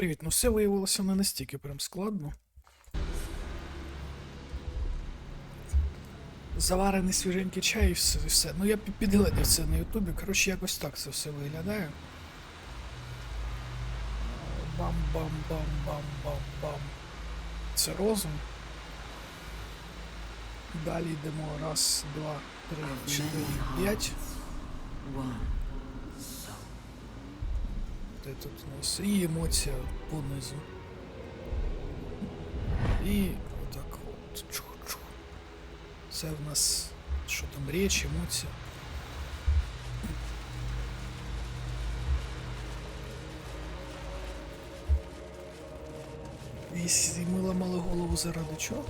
Привіт, ну все виявилося не настільки прям складно. Заварений свіженький чай і все. Ну я підглядів це на ютубі, коротше якось так це все виглядає. Бам-бам-бам-бам-бам-бам. Це розум. Далі йдемо. Раз, два, три, чотири, п'ять. Де тут у нас? І емоція понизу. І отак от. Чух-чух. Це в нас, що там, річ, емоція. І ми ламали голову заради чого?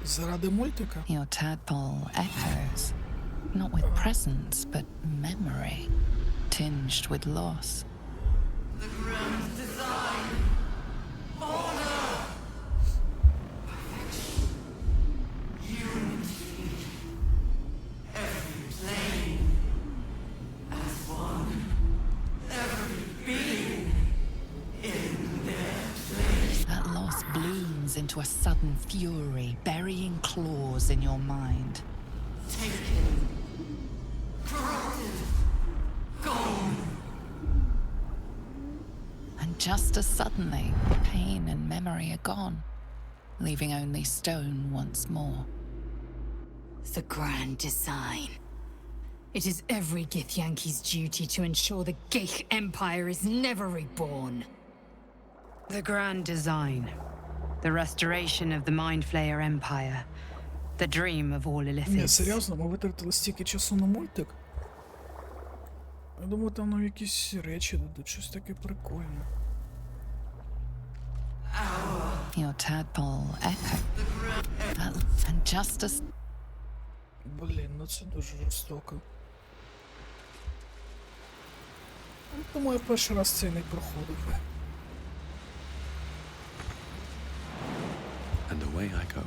Заради мультика? Your tadpole echoes, not with presence, but memory, tinged with loss. The grand design, order, perfection, unity, every plane as one, every being in their place. That loss blooms into a sudden fury, burying claws in your mind. Taken, corrupted, gone. And just as suddenly, pain and memory are gone, leaving only stone once more. The grand design. It is every Githyanki's duty to ensure the Gith Empire is never reborn. The grand design. The restoration of the Mind Flayer Empire. The dream of all Ні, Illithids. серйозно, ми витратили стільки часу на мультик? Я думаю, там ну, якісь речі дадуть, щось таке прикольне. Your tadpole echo. And just as Блін, ну це дуже жорстоко. Тому я перший раз цей не проходив. And away I go.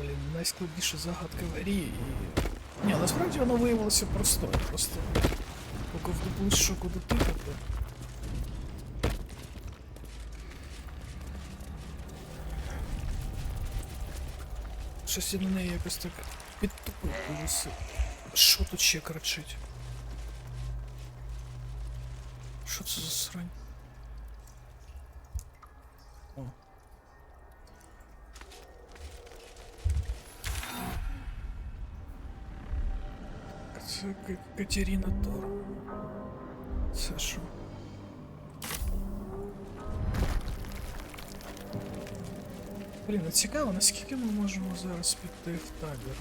Блін, найскладніша загадка в грі і... Ні, насправді воно виявилося простою, просто... Поки вдобусь, що куди тикати. Щось я на неї якось так підтупив дуже сильно. Що тут ще кричить? Що це за срань? О. Це Катерік Торм. Це що? Блін, а цікаво, наскільки ми можемо зараз піти в табір?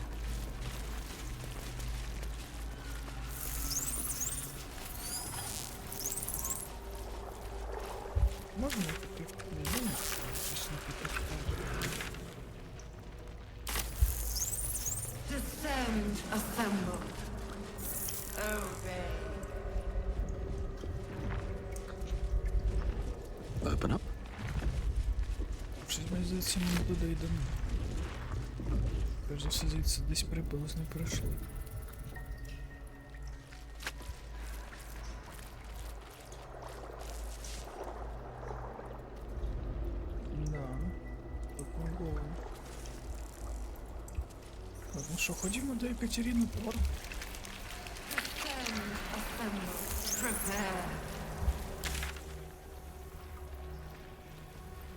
Можна піти в табір? Не можна, звісно, піти в табір. Descend, assemble, obey. Open up. Щось мені здається, ми не туди йдемо. Перш за все, звідси десь приблизно пройшли. Да, тут не було. Так, ну що, ходімо до Екатеріни Торм. Descend, assemble, prepare.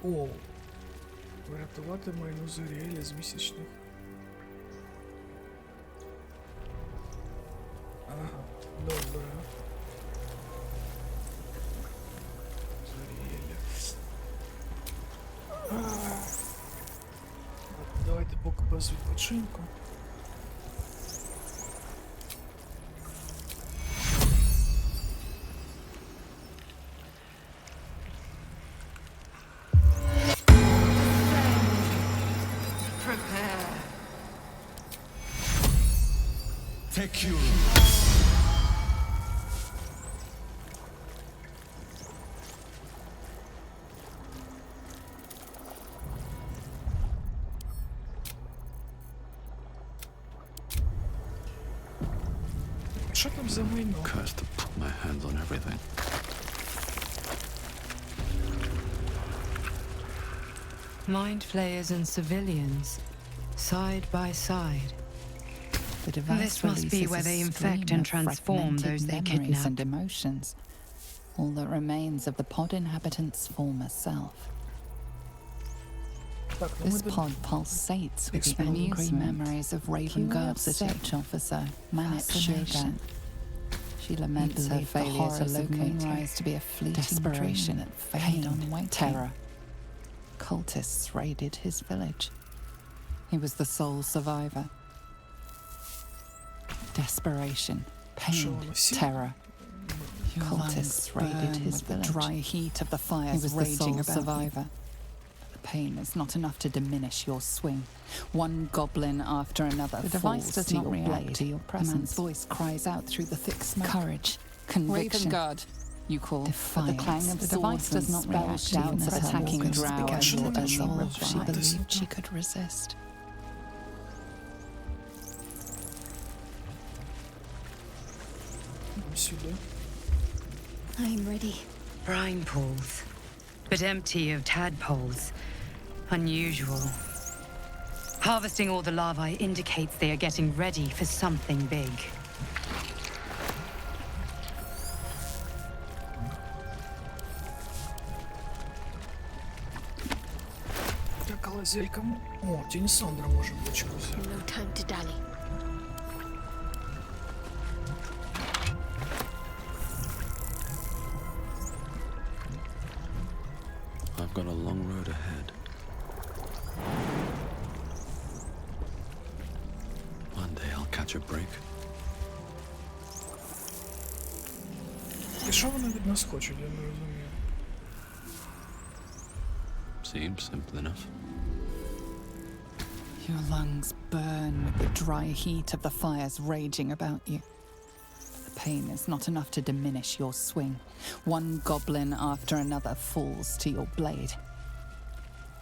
Оу. Врятувати майну Зоріеля з місячних. Ага, добре. Зоріеля. Давайте поки без відпочинку. Prepare. Take you. Що там за майно? Cursed to put my hands on everything. Mind flayers and civilians, side by side. The device This must be where they releases a infect stream and of transform fragmented those they memories kidnap. and emotions. All that remains of the pod inhabitant's former self. Так, ну This ми тут... pod pulsates with the angry Amusement. memories of Raven Guard's research officer, Manic Sugar. She laments her failure to locate Moonrise to be a fleeting desperation at pain, terror. Cultists raided his village. He was the sole survivor. Desperation, pain, terror. Cultists raided his village. The dry heat of the fires raging about survivor. The pain is not enough to diminish your swing. One goblin after another the device does not react to your presence. The man's voice cries out through the thick smoke. Courage, conviction. Raven Guard, you call. Defiance. The clang of the device does not react to your attacking drow as your only reply. She believed she could resist. Сюди. I'm ready. Brine pools, but empty of tadpoles. Unusual. Harvesting all the larvae indicates they are getting ready for something big. Так, але зелька... О, тінь Сандра може бочку взяти. No time to dally. I've got a long road ahead. One day I'll catch a break. І що вони від нас хочуть, я не розумію. Seems simple enough. Your lungs burn with the dry heat of the fires raging about you. The pain is not enough to diminish your swing. One goblin after another falls to your blade.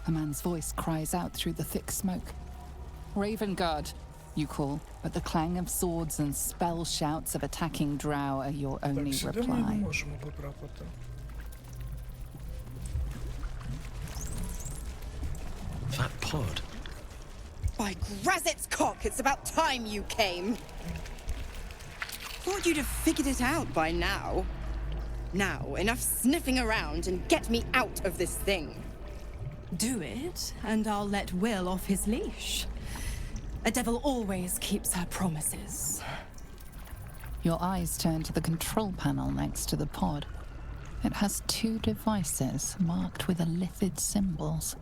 A man's voice cries out through the thick smoke. Raven Guard, you call, but the clang of swords and spell shouts of attacking drow are your only Так, сюди ми не reply. можемо потрапити. That pod. By Grazit's cock, it's about time you came. Thought you'd have figured it out by now. Now, enough sniffing around and get me out of this thing. Do it, and I'll let Will off his leash. A devil always keeps her promises. Your eyes turn to the control panel next to the pod. It has two devices marked with illithid symbols.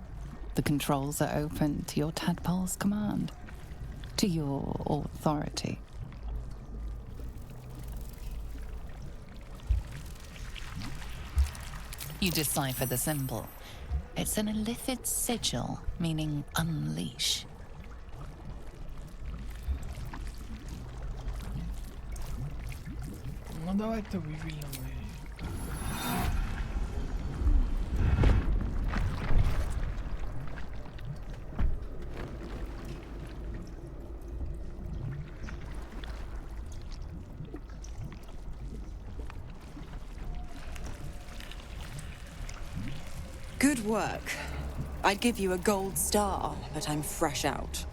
The controls are open to your tadpole's command, to your authority. You decipher the symbol. It's an illithid sigil, meaning unleash. Ну давайте вивільнимо її. Good work. I'd give you a gold star, but I'm fresh out.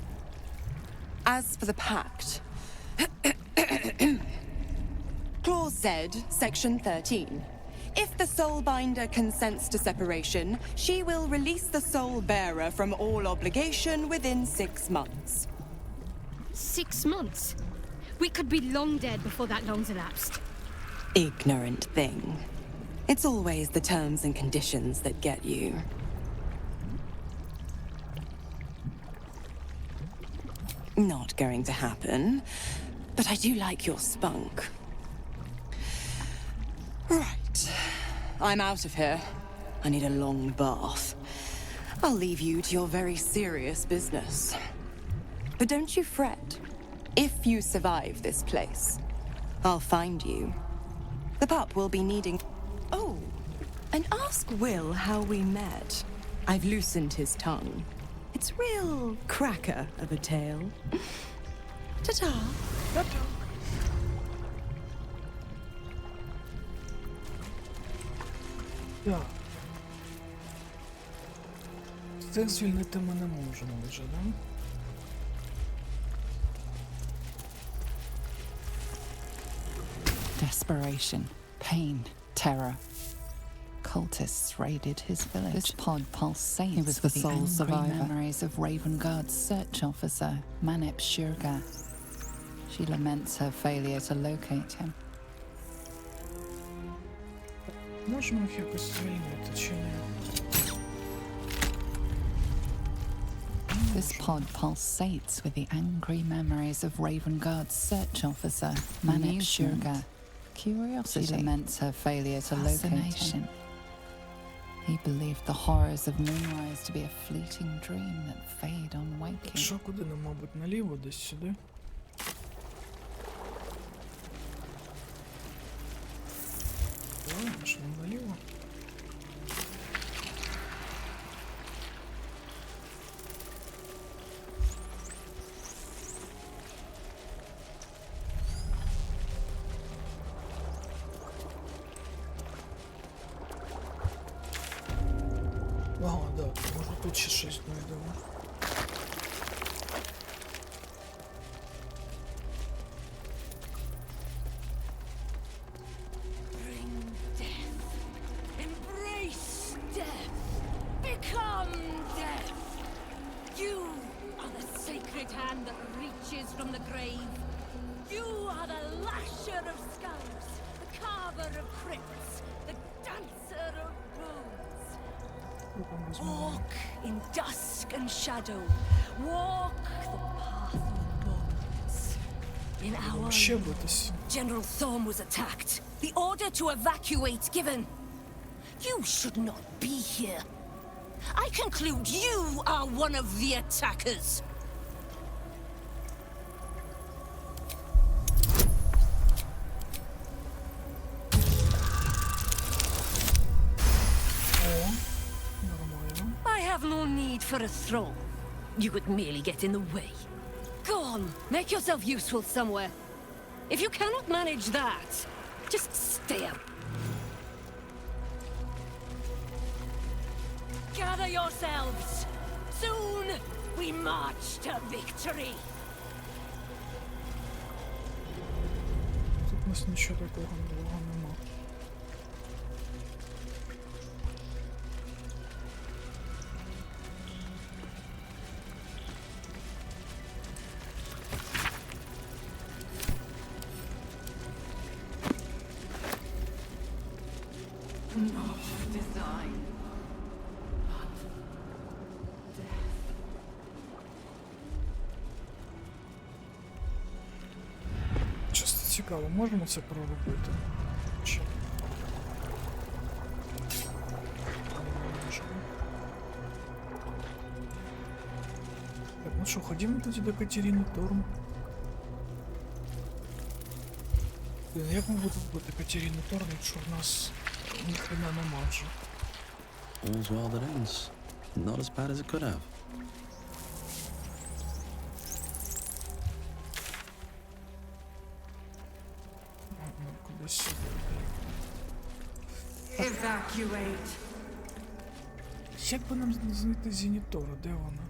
As for the pact... Clause Z, Section 13. If the Soulbinder consents to separation, she will release the Soul Bearer from all obligation within 6 months. 6 months? We could be long dead before that long's elapsed. Ignorant thing. It's always the terms and conditions that get you. Not going to happen, but I do like your spunk. Right. I'm out of here. I need a long bath. I'll leave you to your very serious business. But don't you fret. If you survive this place, I'll find you. The pup will be needing... Oh, and ask Will how we met. I've loosened his tongue. It's real cracker of a tale. Ta-ta. Так. Цих звільнити ми не можемо вже, да? Desperation, pain, terror. Cultists raided his village. This pod pulsates. He was the sole survivor. Memories of Ravengard's search officer, Manip Shurga. She laments her failure to locate him. Можемо їх якось звільнити, чи ні? This pod pulsates with the angry memories of Ravengard's search officer, Manip Shurga. Curiosity. She laments her failure to locate him. He believed the horrors of Moonrise to be a fleeting dream that fade on waking. Що, куди нам, мабуть, наліво, десь сюди? Ладно, що нам наліво? Ага, да, може тут ще щось знайдемо. Bring death. Embrace death. Become death. You are the sacred hand that reaches from the grave. You are the lasher of skulls, the carver of crypts, the dancer of bones. Walk in dusk and shadow. Walk the path of bones. In our Ще битись. General Thorm was attacked. The order to evacuate given. You should not be here. I conclude you are one of the attackers. I have no need for a throne. You would merely get in the way. Go on, make yourself useful somewhere. If you cannot manage that, just stay out. Gather yourselves. Soon we march to victory. Тут у нас нічого такого нового нема. Чисто цікаво, можемо це проробити? Чи? Не можемо. Так, ну що, ходімо тоді до Катеріни Торм. Блін, як ми будемо бути Катеріни Торм, якщо в нас ніхрена нема вже? All's well that ends. Not as bad as it could have. Кудись сюди. Evacuate. Як би нам знайти Зенітора? Де вона?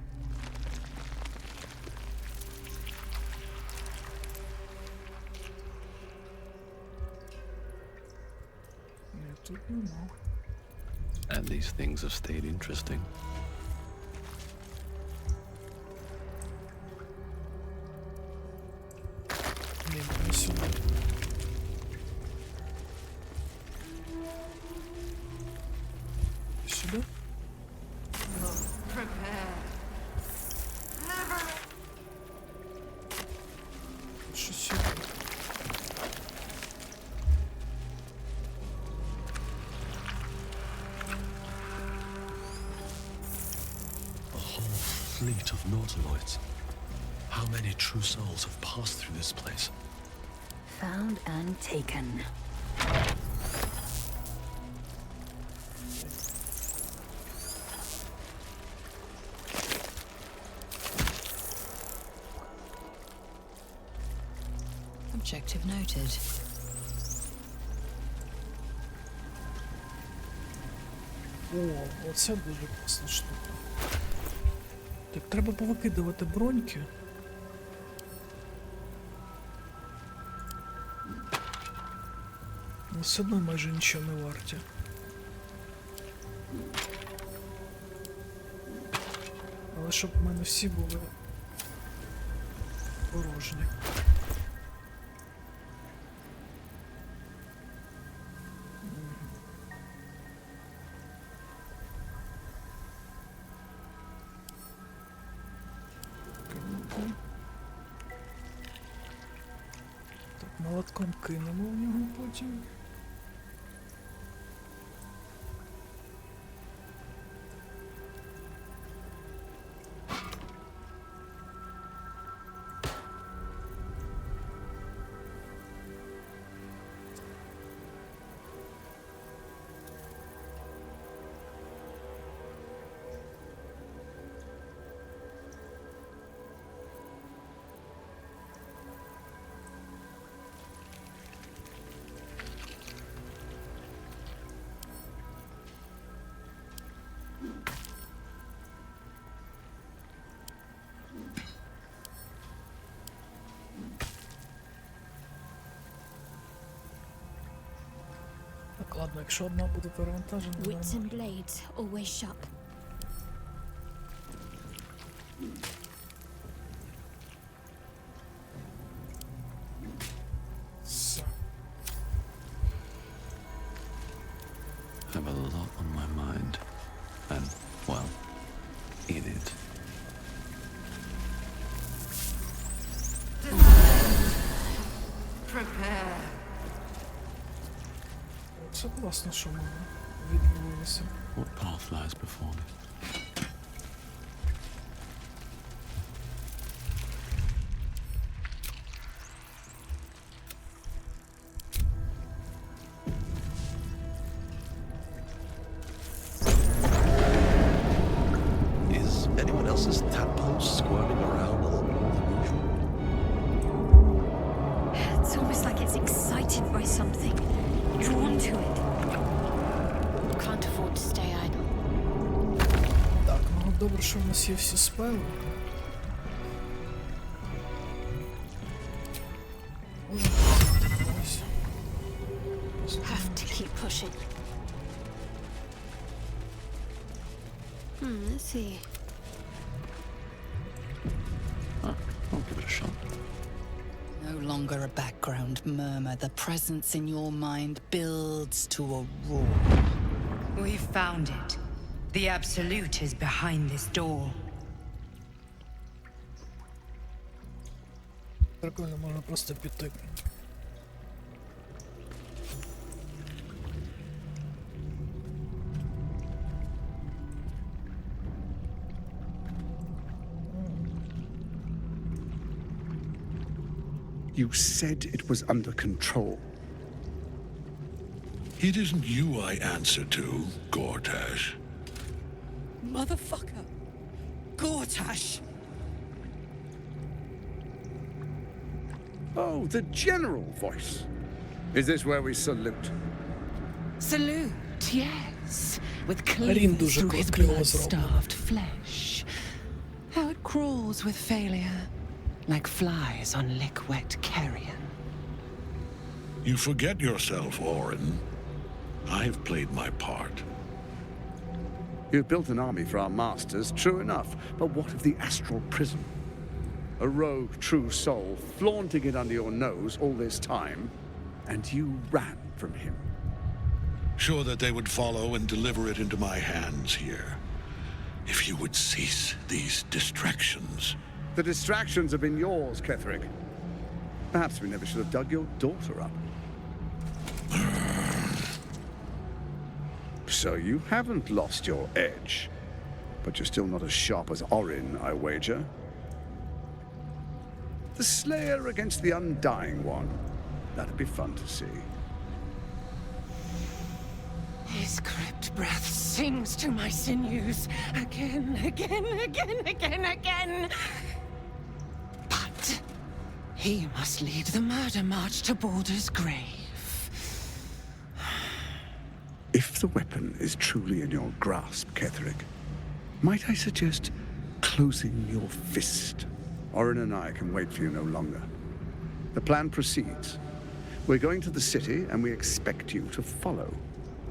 Ні, тут нема. And these things have stayed interesting. Ні, не сюди. Сюди? Prepare. Що сюди? A whole fleet of nautiloids. How many true souls have passed through this place? Found and taken. Objective noted. О, оце дуже класна штука. Так, треба повикидувати броньки. Але все одно майже нічого не варті. Але щоб в мене всі були порожні. Так, молотком кинемо в нього потім. Так, ладно, якщо одна буде перевантажена, Wits and нормально. blades, always sharp. Все. Have a lot on my mind. And, well, in it. Prepare. Це класно, що ми відбулося. What path lies before me? Is anyone else's tadpoles squirming around a little more than usual? It's almost like it's excited by something, drawn to it. Can't afford to stay idle. Так, ну добре, що в нас є всі спели. Можемо ось. Have to keep pushing. Let's see. I'll give it a shot. No longer a background murmur. The presence in your mind builds to a roar. We've found it. The Absolute is behind this door. Прикольно, можна просто піти. You said it was under control. It isn't you I answer to, Gortash. Motherfucker! Gortash! Oh, the general voice. Is this where we salute? Salute, yes. With Рін cleavers дуже through his кльово зроблено. blood-starved flesh. How it crawls with failure, like flies on lick-wet carrion. You forget yourself, Orin. I've played my part. You've built an army for our masters, true enough. But what of the astral prison? A rogue true soul flaunting it under your nose all this time, and you ran from him. Sure that they would follow and deliver it into my hands here. If you would cease these distractions. The distractions have been yours, Katerік. Perhaps we never should have dug your daughter up. So you haven't lost your edge, but you're still not as sharp as Orin, I wager. The Slayer against the Undying One. That'd be fun to see. His crypt breath sings to my sinews again, again, again, again, again. But he must lead the murder march to Baldur's grave. If the weapon is truly in your grasp, Katerik, might I suggest closing your fist? Orin and I can wait for you no longer. The plan proceeds. We're going to the city, and we expect you to follow.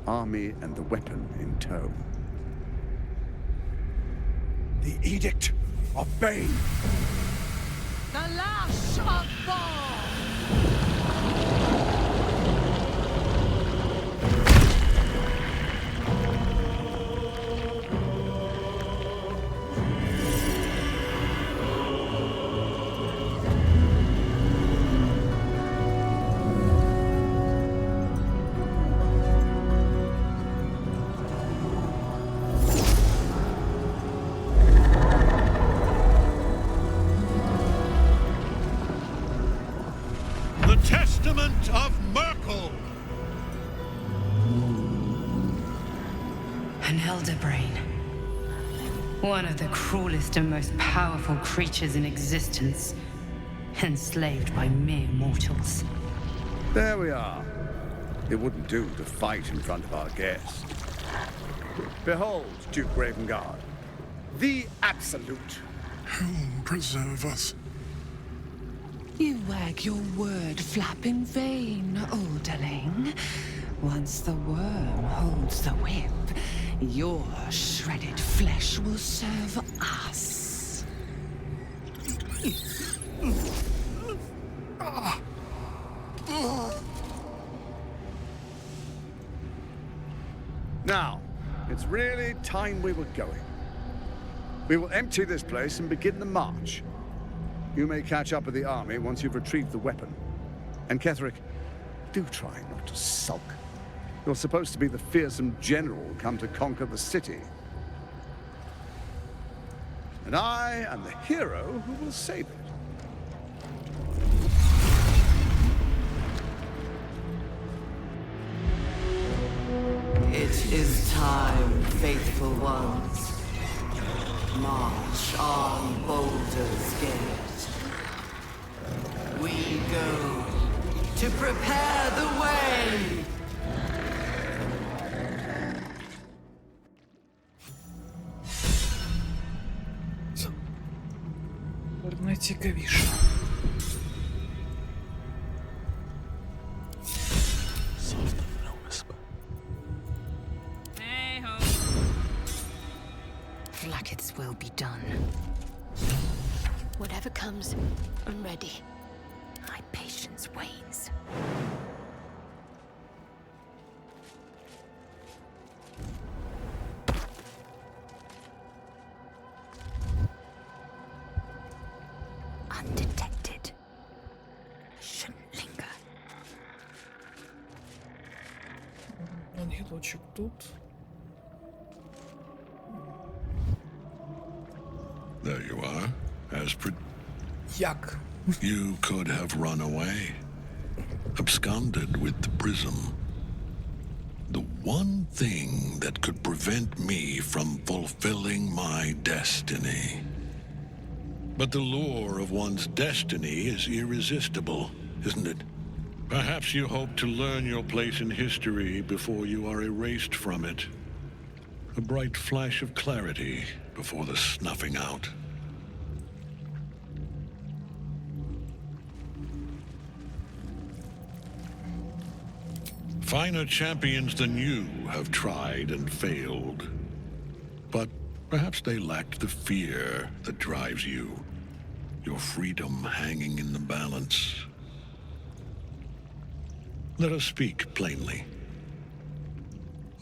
Army and the weapon in tow. The Edict of Bane! The Lash of Ball! Of Merkul! An elder brain. One of the cruelest and most powerful creatures in existence, enslaved by mere mortals. There we are. It wouldn't do to fight in front of our guest. Behold, Duke Ravengard, the Absolute. Whom preserve us? You wag your word flap in vain, olderling. Once the worm holds the whip, your shredded flesh will serve us. Now, it's really time we were going. We will empty this place and begin the march. You may catch up with the army once you've retrieved the weapon. And Katerik, do try not to sulk. You're supposed to be the fearsome general come to conquer the city. And I am the hero who will save it. It is time, faithful ones. March on Baldur's Gate. We go to prepare the way! Найцікавіше. Softer than a whisper. Flackett's will be done. Whatever comes, I'm ready. My patience wanes. Undetected. Shouldn't linger. Ангелочок тут. There you are, as Як? You could have run away, absconded with the prism. The one thing that could prevent me from fulfilling my destiny. But the lure of one's destiny is irresistible, isn't it? Perhaps you hope to learn your place in history before you are erased from it. A bright flash of clarity before the snuffing out. Finer champions than you have tried and failed. But perhaps they lacked the fear that drives you. Your freedom hanging in the balance. Let us speak plainly.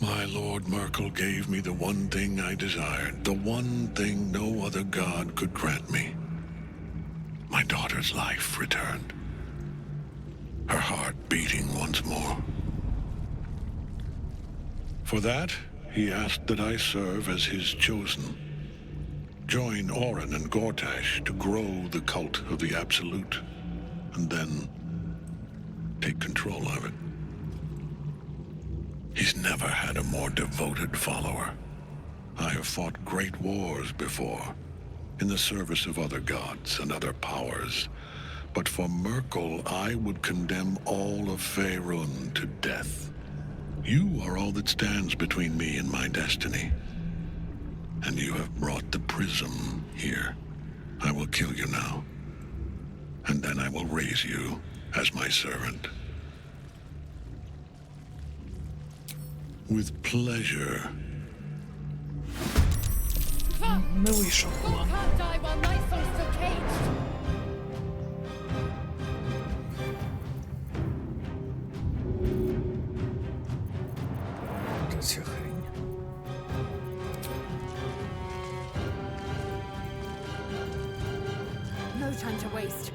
My Lord Merkul gave me the one thing I desired, the one thing no other god could grant me. My daughter's life returned. Her heart beating once more. For that, he asked that I serve as his chosen. Join Orin and Gortash to grow the cult of the Absolute, and then take control of it. He's never had a more devoted follower. I have fought great wars before, in the service of other gods and other powers. But for Merkul, I would condemn all of Faerun to death. You are all that stands between me and my destiny. And you have brought the prism here. I will kill you now. And then I will raise you as my servant. With pleasure. Не вийшов план. Ця хрень. No time to waste.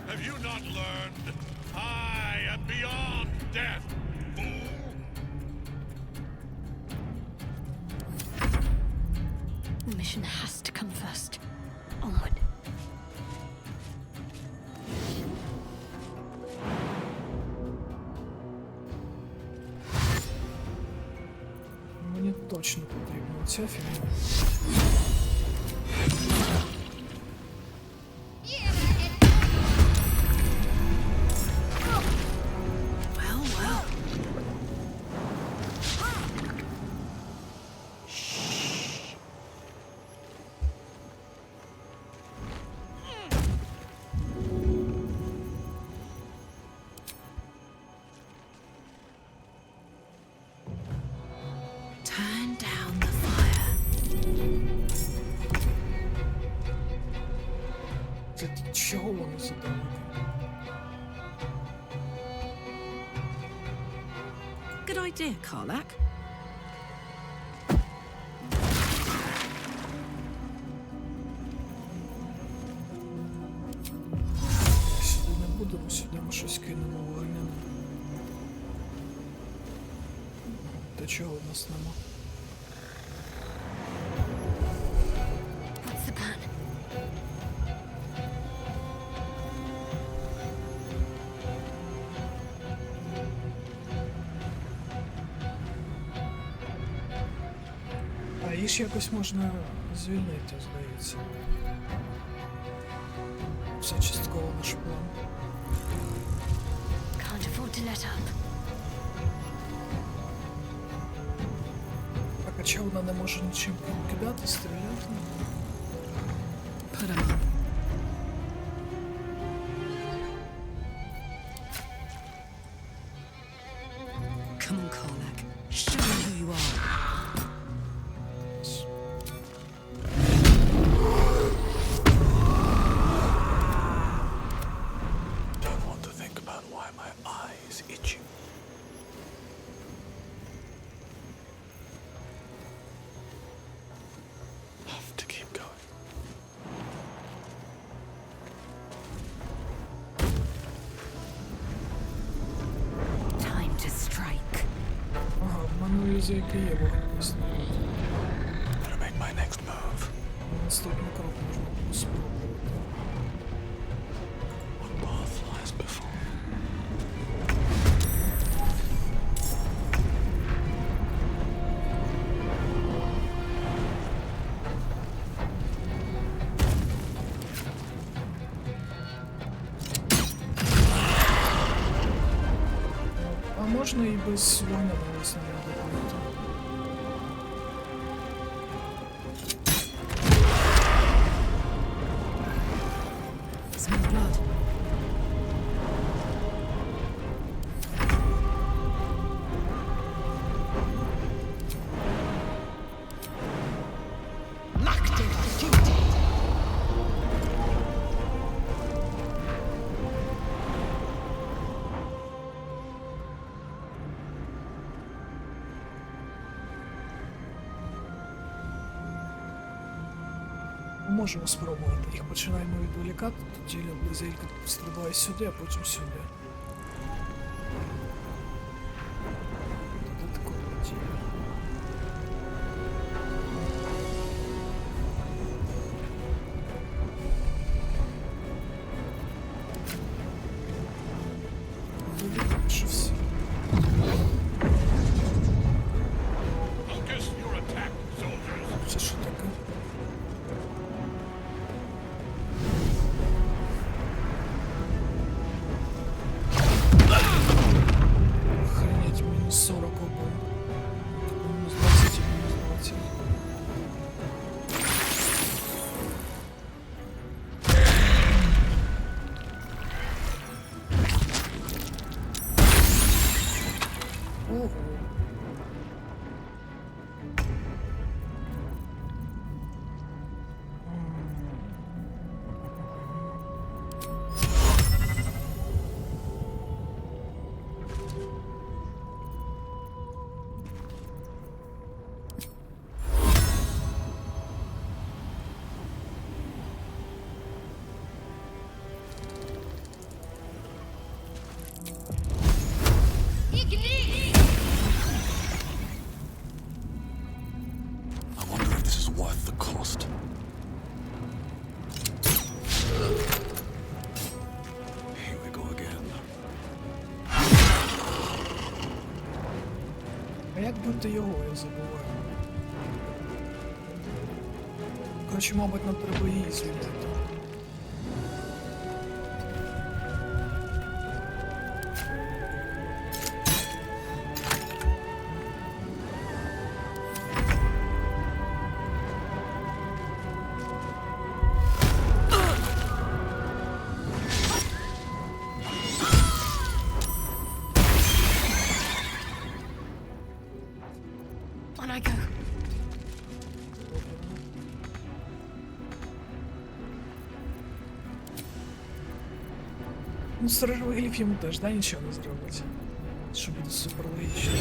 Have you not learned? I am beyond death, fool! The mission has to come first. Onward. Мені точно потрібна ця фігня. Turn down the fire. Це чого вони задали? Good idea, Karlak. Сюди не будемо, сюди ми щось кинемо вогняне. Та чого в нас нема? What's the plan? А її ж якось можна звільнити, здається. Це частково наш план. Can't afford to let up. Так, а чого вона не може нічим кидати, стріляти? Put 'em on. Come on, Karlak. Show me who you are. Don't want to think about why my eye is itching. Have to keep going. Time to strike. Ага, обманули за який є вогнеписний. Better make my next move. Наступний крок можна було спробувати. What path lies before? А можна і без вогняного снаряду пройти. Smell blood. Locked in duty. Можемо спробувати. Їх починаємо відволікати, тоді близелька стрибає сюди, а потім сюди. Додатково діє. Вроді так, що все. Ого. I wonder if this is worth the cost. Here we go again. А як бути його, я забуваю. Коротше, мабуть, нам треба її звільнити. On I go. Ну, сторожовий гліф йому теж, да, нічого не зробить. Що буде супер логічно.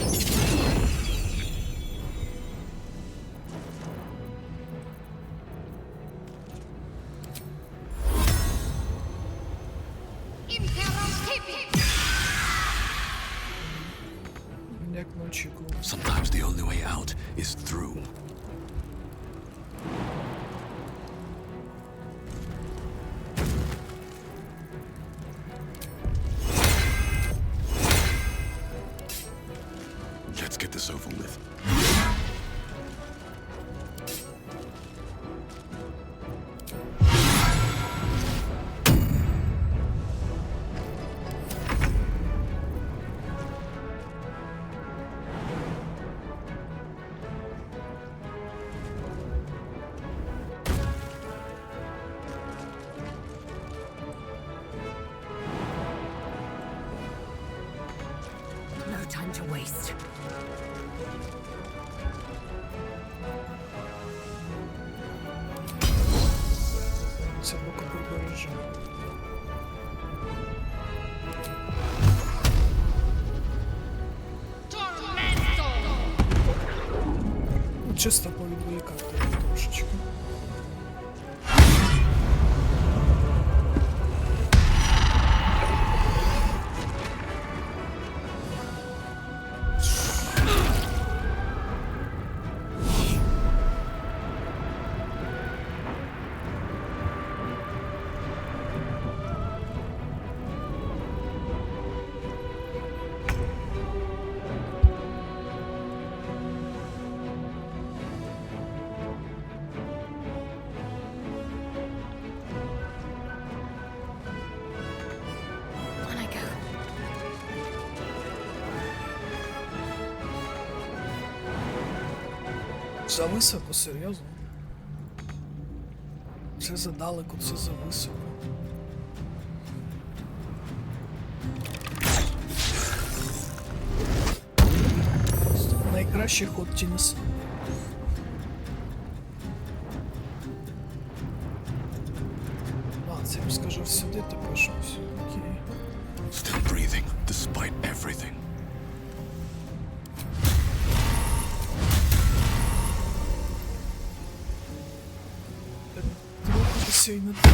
Як не очікував. Sometimes the only way out is through. Let's get this over with. No time to waste. Це боковий бережа. Ну, чисто повідволікати трошечки. On I go. За високо, серйозно? Це задалеко, це за високо. Найкращий ход Тінес. А, це я скажу сюди, тепер щось. Окей. Still breathing, despite everything. Трохи сильно так.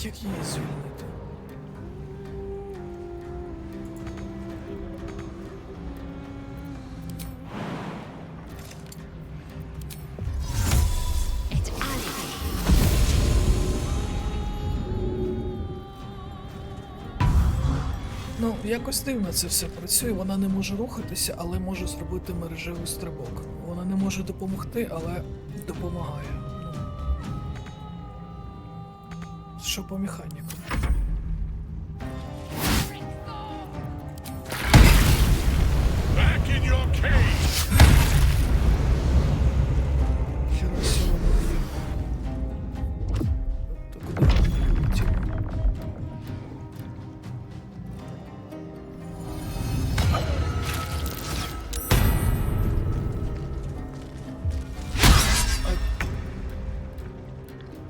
Як її звільнити? It's alibi. Ну, якось дивно це все працює. Вона не може рухатися, але може зробити мережевий стрибок. Вона не може допомогти, але допомагає. Що по механіку?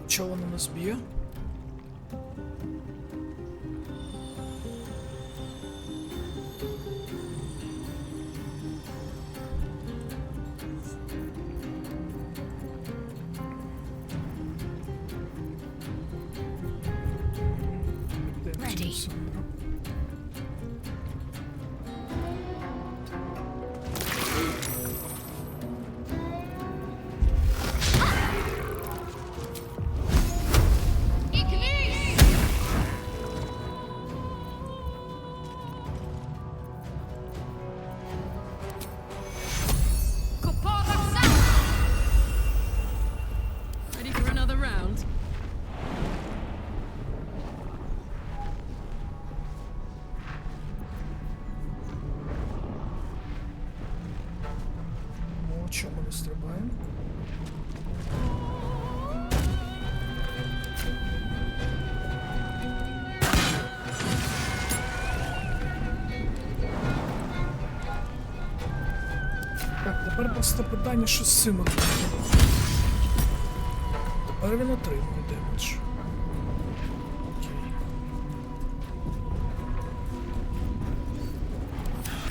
Чого воно нас б'є? Ready. Ready for another round? Ну, чому ми не стрибаємо? Так, тепер просто питання, що з цим робити. Тепер він отримує демедж. Окей.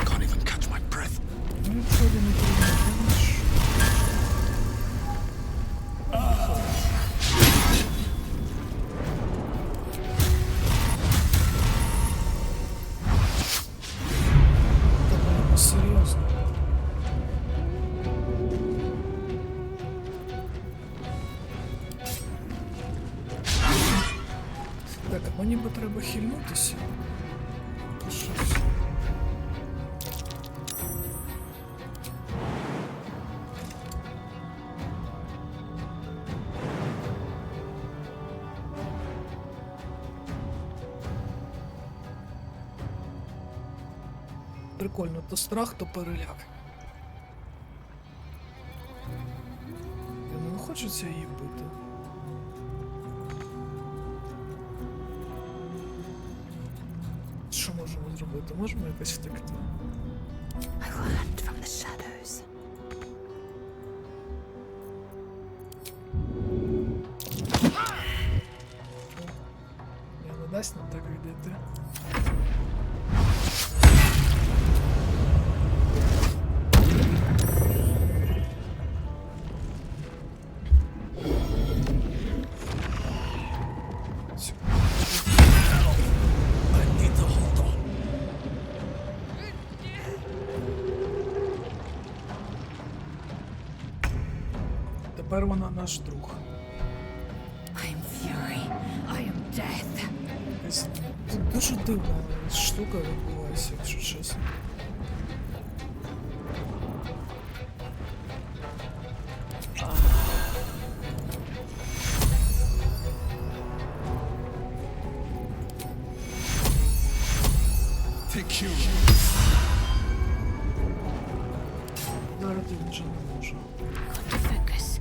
Can't even catch my breath. Ну, якщо він отримує демедж... Та, блін, серйозно. Так, мені би треба хильнутися. Щось. Прикольно, то страх, то переляк. Не хочеться її бити. Що можемо зробити? Можемо якось втекти? I will hunt from the shadows. Не дасть нам так відійти. Тепер вона наш друг. I am fury. I am death. Якась тут дуже дивна штука відбувається, якщо чесно. Зараз він вже не може. Got to focus.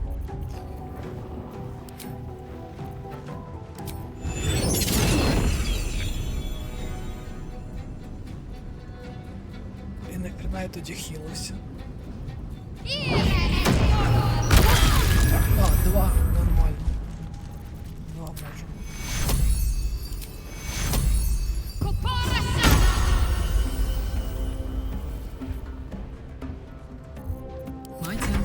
І не кринає тоді хілився. А, два, нормально. Два можемо. My turn.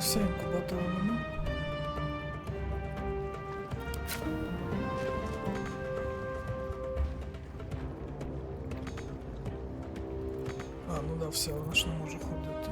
Все, інкубатор мене. А, ну да, все, вона ж не може ходити.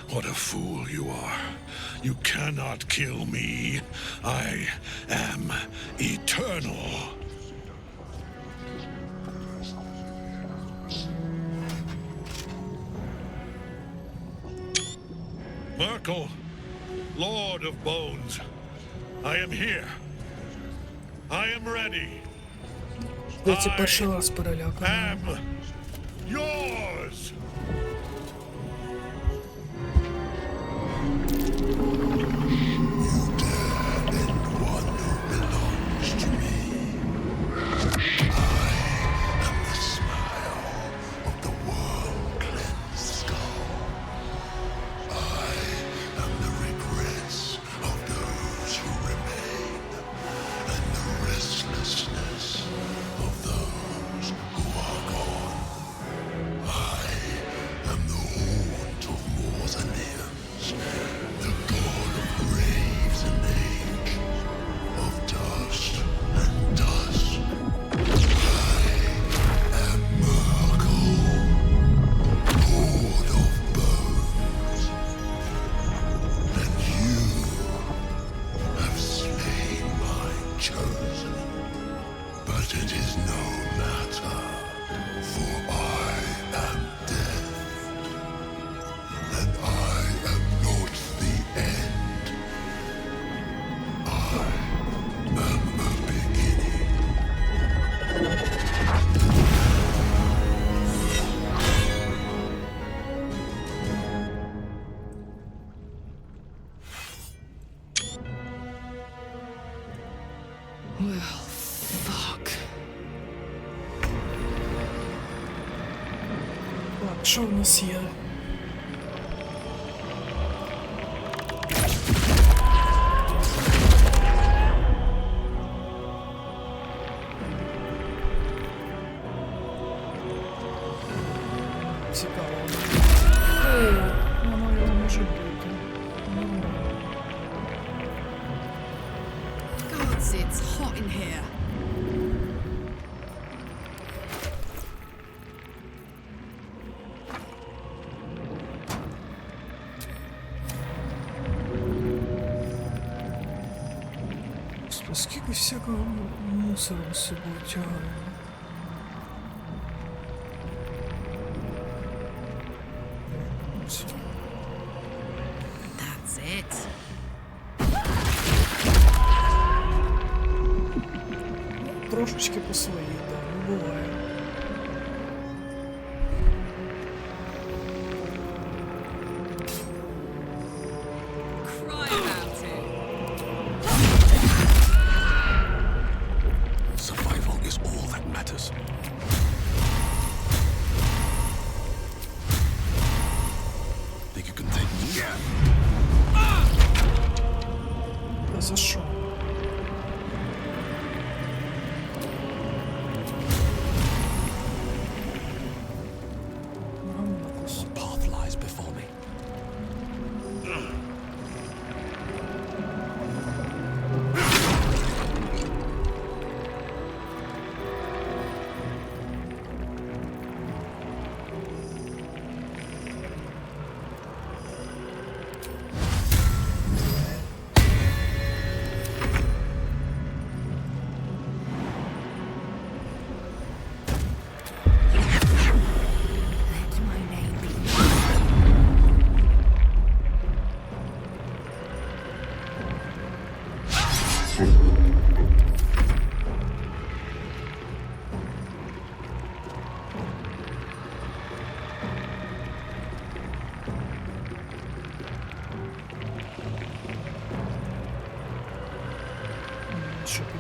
What a fool you are. You cannot kill me. I am eternal. Merkle, Lord of Bones, I am here. I am ready. Здається, перший раз переляканий. Am yours. Well, fuck. Так, що в нас є? Цікаво. Воно його може бути. Gods, it's hot in here. Скільки всякого мусору з собою тягає. That's it. Трошечки по своїй, да, ну буває. Cry about it. Survival is all that matters. Think you can take me? Та за що? What path lies before me?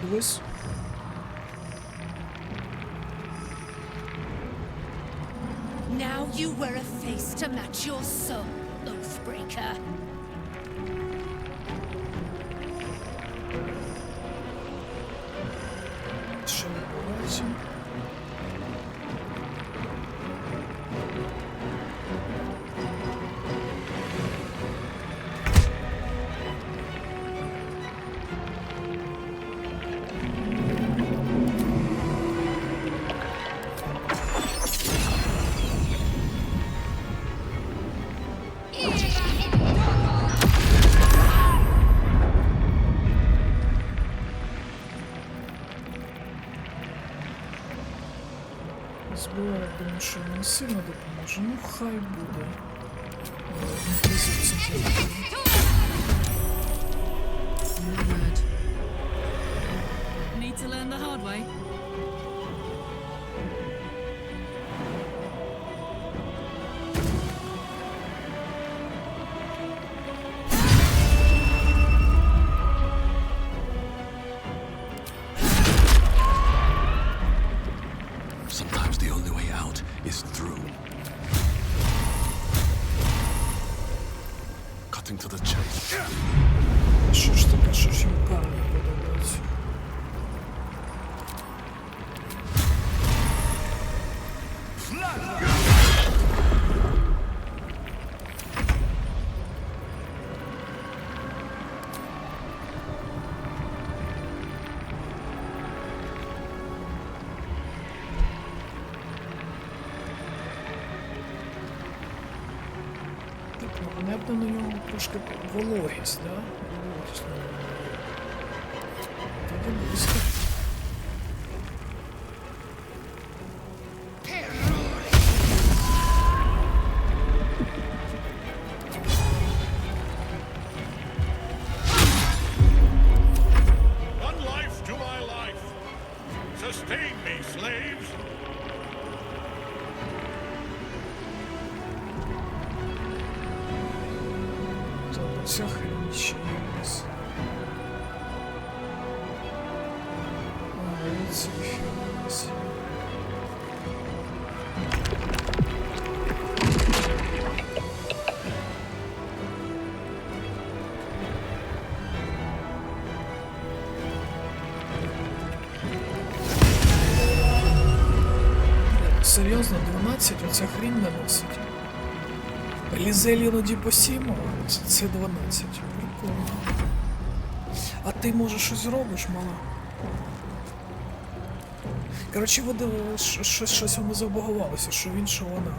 дивись. Now you wear a face to match your soul, Oathbreaker. Що відбувається? Збиває, думаю, що не сильно допоможе. Ну, хай буде. Need to learn the hard way. Sometimes the only way out is through. Cutting to the chase. Що ж таке, що ж їм карми подобається? Так, ну, понятно, на ньому трошки вологість, да? Вологість на ньому. Тоді близько. One life to my life. Sustain me, slaves. Так, ця хрінь ще є у нас. А, це фігурці. Серйозно, 12 оця хрінь наносить. Лізель іноді по 7, а це 12. Прикольно. А ти, може, щось зробиш, мала? Коротше, щось воно забагувалося, що він, що вона.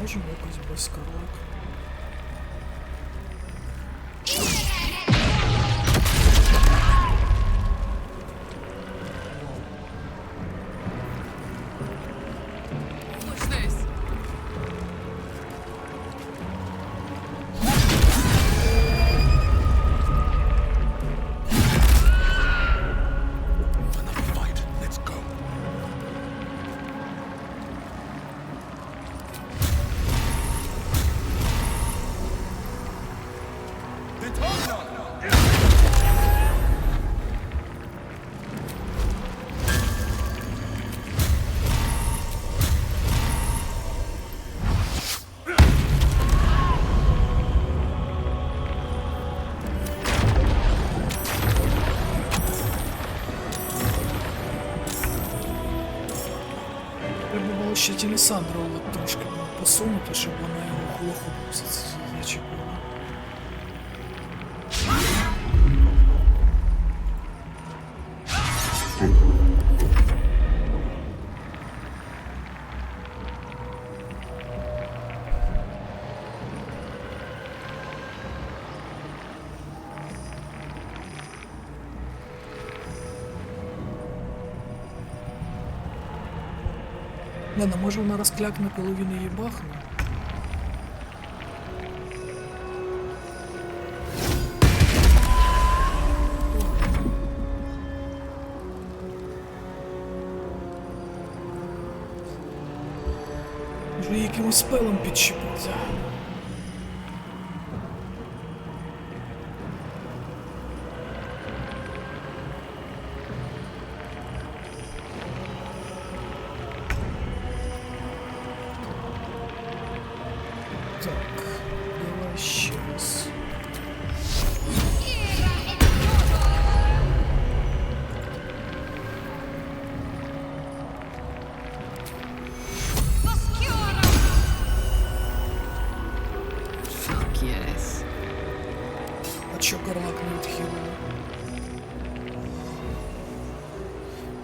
Можемо якось без карлак. Watch this. Another fight. Let's go. Треба було ще Тілісандру трошки посунути, щоб вона його глухо зачепила. Не, ну може вона розклякне, коли він її бахне. Може якимось спелом підчепиться.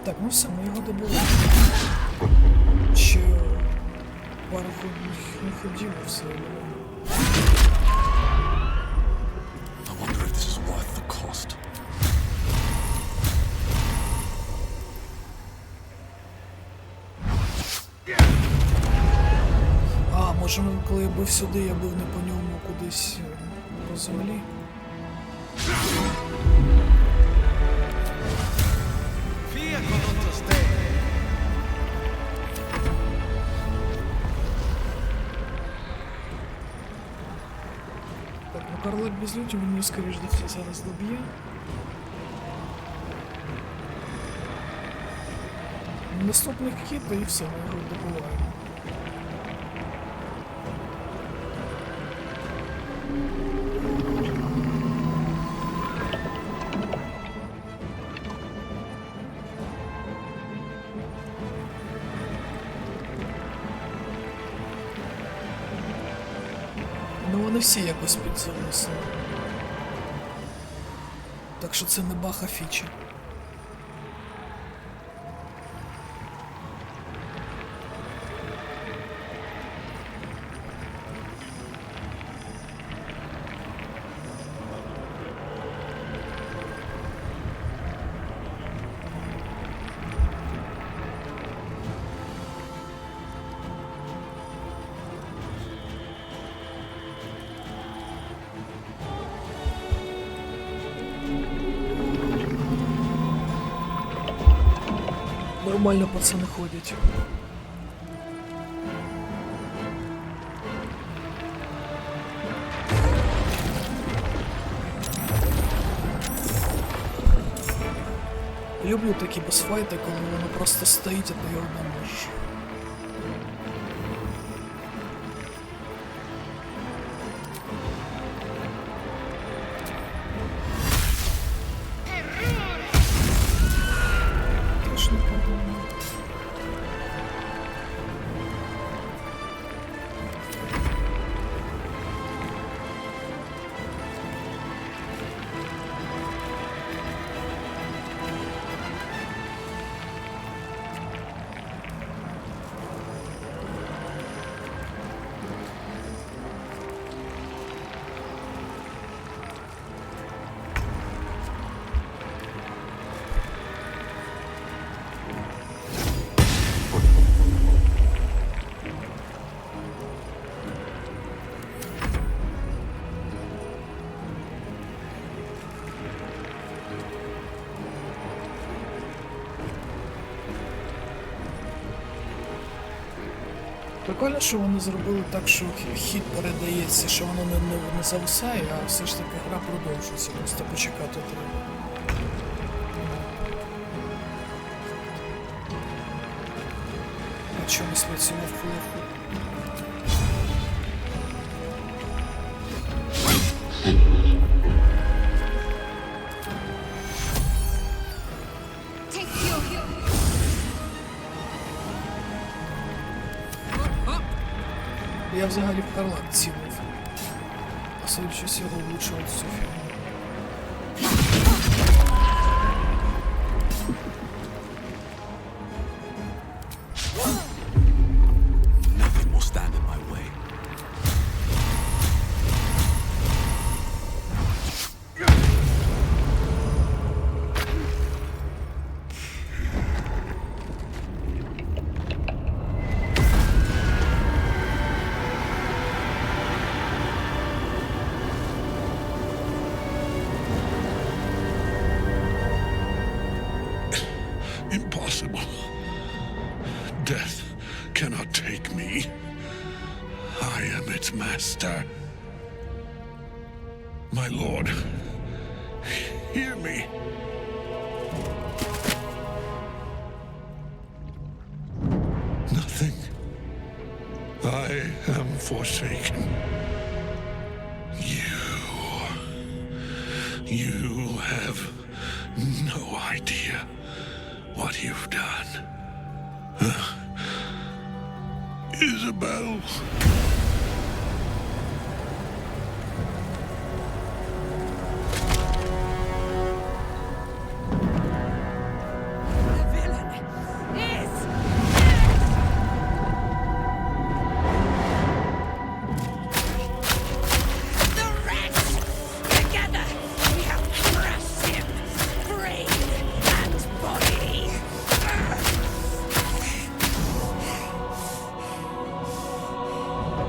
Так, ну все, ми його добули. Ще пару ходів і все. I wonder if this is worth the cost. А, може, коли я бив сюди, я бив не по ньому кудись по землі. Так, ну Карлак без люті, він мені скоріш до всього зараз доб'є. Наступний хід, і все, ми його добуваємо. Ну вони всі якось підзависли. Так що це не баха фіча. Нормально пацани ходять. Люблю такі босфайти, коли воно просто стоїть, а ти його не можеш. Прикольно, що вони зробили так, що хід передається, що воно не зависає, а все ж таки гра продовжується, просто почекати треба. А чому не спрацював фулаху? Я взагалі в Карлак цілив. А судячись його влучив от цю фігню. Nothing will stand in my way. My lord, hear me. Nothing. I am forsaken. You have no idea what you've done. Isabel.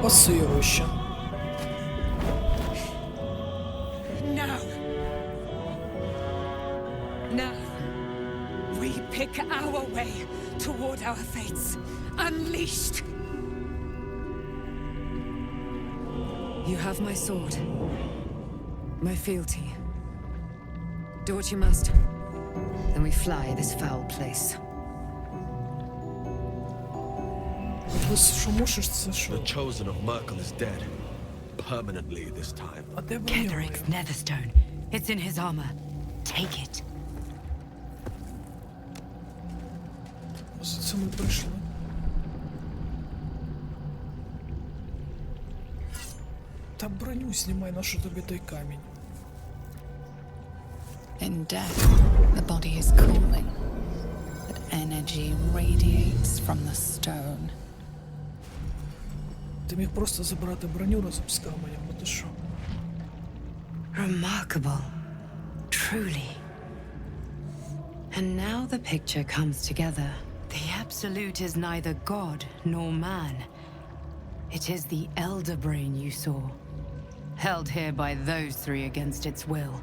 Пасируще. Now, we pick our way toward our fates, unleashed. You have my sword, my fealty. Do what you must, then we fly this foul place. Що мушиш, це що? The chosen of Merkle is dead. Permanently this time. А де броня? Katerik's netherstone. It's in his armor. Take it. За це ми прийшли. Та броню знімай, на що тобі той камінь? In death, the body is cooling, but energy radiates from the stone. Ти міг просто забрати броню разом з каменем, бо ти що? Remarkable. Truly. And now the picture comes together. The Absolute is neither God nor man. It is the Elder Brain you saw, held here by those three against its will.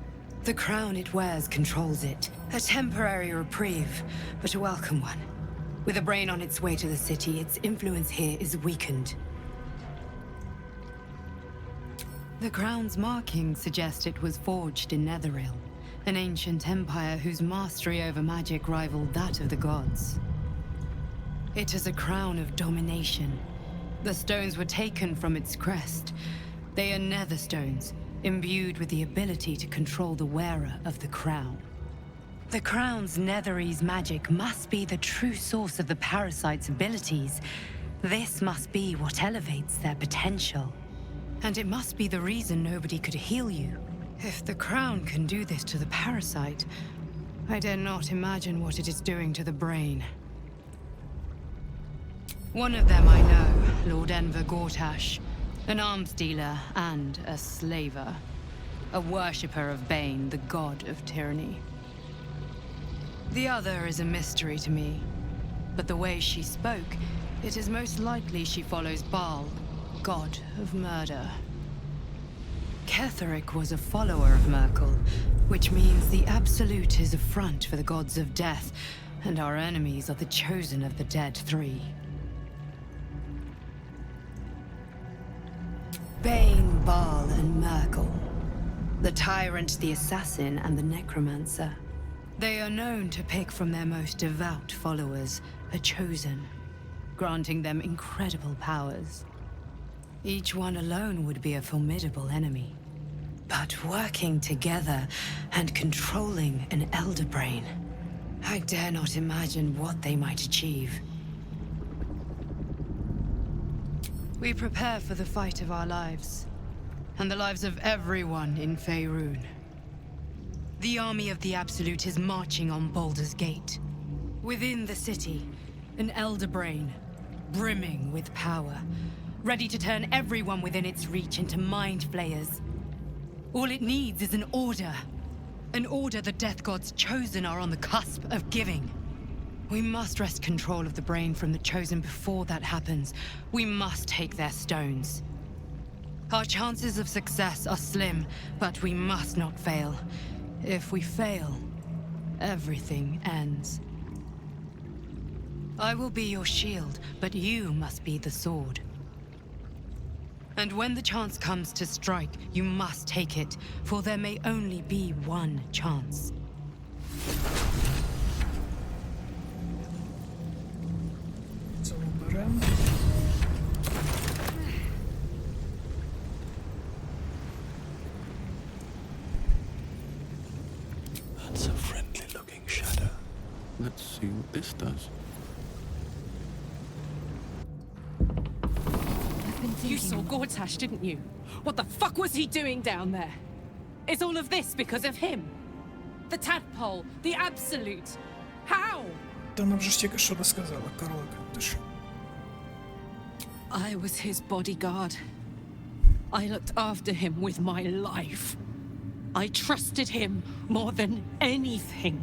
The crown it wears controls it. A temporary reprieve, but a welcome one. With a brain on its way to the city, its influence here is weakened. The crown's markings suggest it was forged in Netheril, an ancient empire whose mastery over magic rivaled that of the gods. It is a crown of domination. The stones were taken from its crest. They are nether stones, imbued with the ability to control the wearer of the crown. The crown's Netherese magic must be the true source of the parasite's abilities. This must be what elevates their potential. And it must be the reason nobody could heal you. If the crown can do this to the parasite, I dare not imagine what it is doing to the brain. One of them I know, Lord Enver Gortash, an arms dealer and a slaver. A worshipper of Bane, the god of tyranny. The other is a mystery to me, but the way she spoke, it is most likely she follows Baal, god of murder. Katherik was a follower of Merkle, which means the Absolute is a front for the gods of death, and our enemies are the chosen of the dead three. Bane, Baal, and Merkle. The tyrant, the assassin, and the necromancer. They are known to pick from their most devout followers, a chosen, granting them incredible powers. Each one alone would be a formidable enemy. But working together and controlling an elder brain, I dare not imagine what they might achieve. We prepare for the fight of our lives, and the lives of everyone in Faerun. The army of the Absolute is marching on Baldurs Gate. Within the city, an elder brain, brimming with power, ready to turn everyone within its reach into mind flayers. All it needs is an order the death gods chosen are on the cusp of giving. We must wrest control of the brain from the chosen before that happens. We must take their stones. Our chances of success are slim, but we must not fail. If we fail, everything ends. I will be your shield, but you must be the sword. And when the chance comes to strike, you must take it, for there may only be one chance. Це ми беремо. That's a friendly-looking shadow. Let's see what this does. You saw Gortash, didn't you? What the fuck was he doing down there? Is all of this because of him? The tadpole, the absolute. How? Та нам же ж тільки що розказала, королка. Ти що? I was his bodyguard. I looked after him with my life. I trusted him more than anything.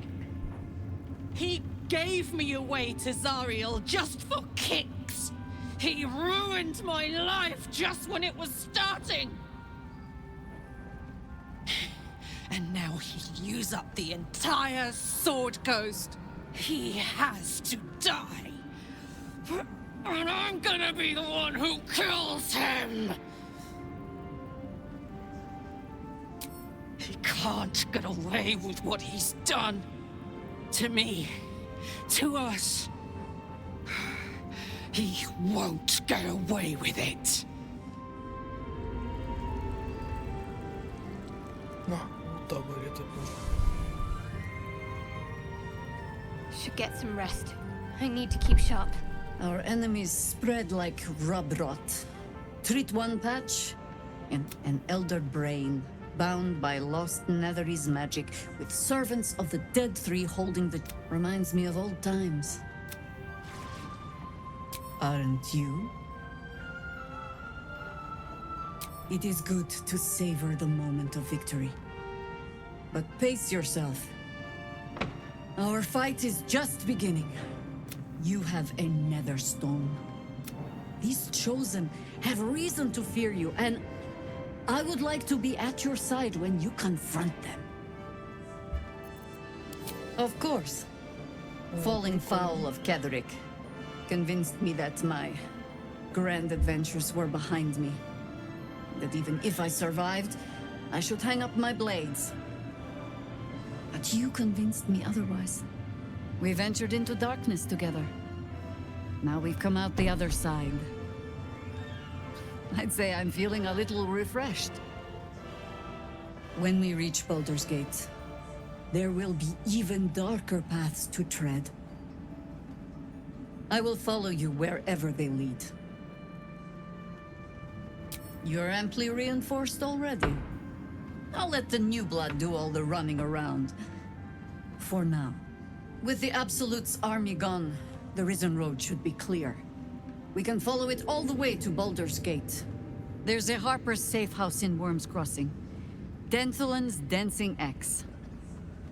He gave me away to Zariel just for kicks. He ruined my life just when it was starting. And now he'll use up the entire Sword Coast. He has to die. And I'm gonna be the one who kills him. He can't get away with what he's done. To me. To us. He won't get away with it. На, у таборі тепер. Should get some rest. I need to keep sharp. Our enemies spread like rub rot. Treat one patch, and an elder brain, bound by lost Netherese magic, with servants of the dead three holding the... Reminds me of old times. Aren't you? It is good to savor the moment of victory. But pace yourself. Our fight is just beginning. You have a nether stone. These chosen have reason to fear you, and I would like to be at your side when you confront them. Of course, falling foul of Katerik convinced me that my grand adventures were behind me. That even if I survived, I should hang up my blades. But you convinced me otherwise. We ventured into darkness together. Now we've come out the other side. I'd say I'm feeling a little refreshed. When we reach Baldur's Gate, there will be even darker paths to tread. I will follow you wherever they lead. You're amply reinforced already. I'll let the new blood do all the running around. For now. With the Absolute's army gone, the Risen Road should be clear. We can follow it all the way to Baldur's Gate. There's a Harper's safe house in Worm's Crossing. Denthalen's Dancing Axe.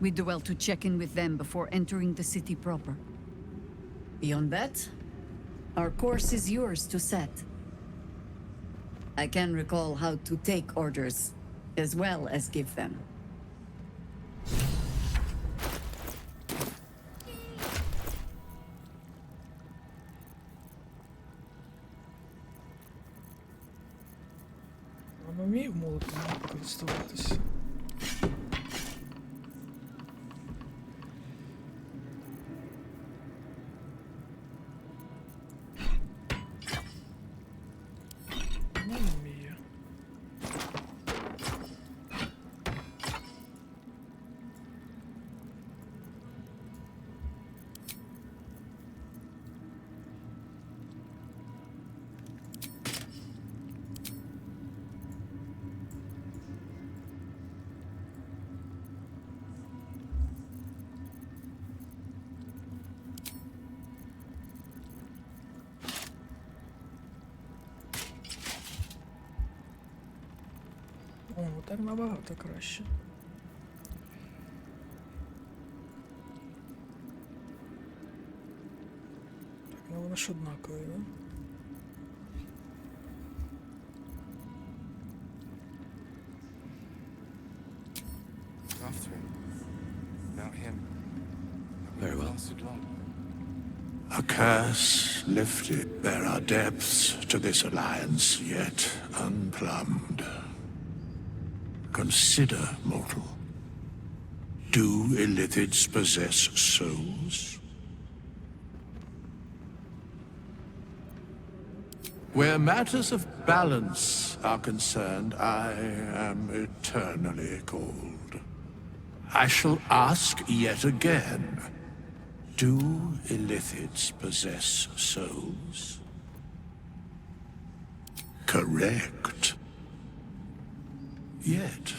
We do well to check in with them before entering the city proper. Beyond that, our course is yours to set. I can recall how to take orders, as well as give them. Вона вміє молотом користуватися. Не вміє. О, так набагато краще. Так, ну вони ж однакові, да? After him. About him. Very well. Lasted long. A curse lifted. There are depths to this alliance yet unplumbed. Consider, mortal. Do illithids possess souls? Where matters of balance are concerned, I am eternally cold. I shall ask yet again. Do illithids possess souls? Correct. Yet,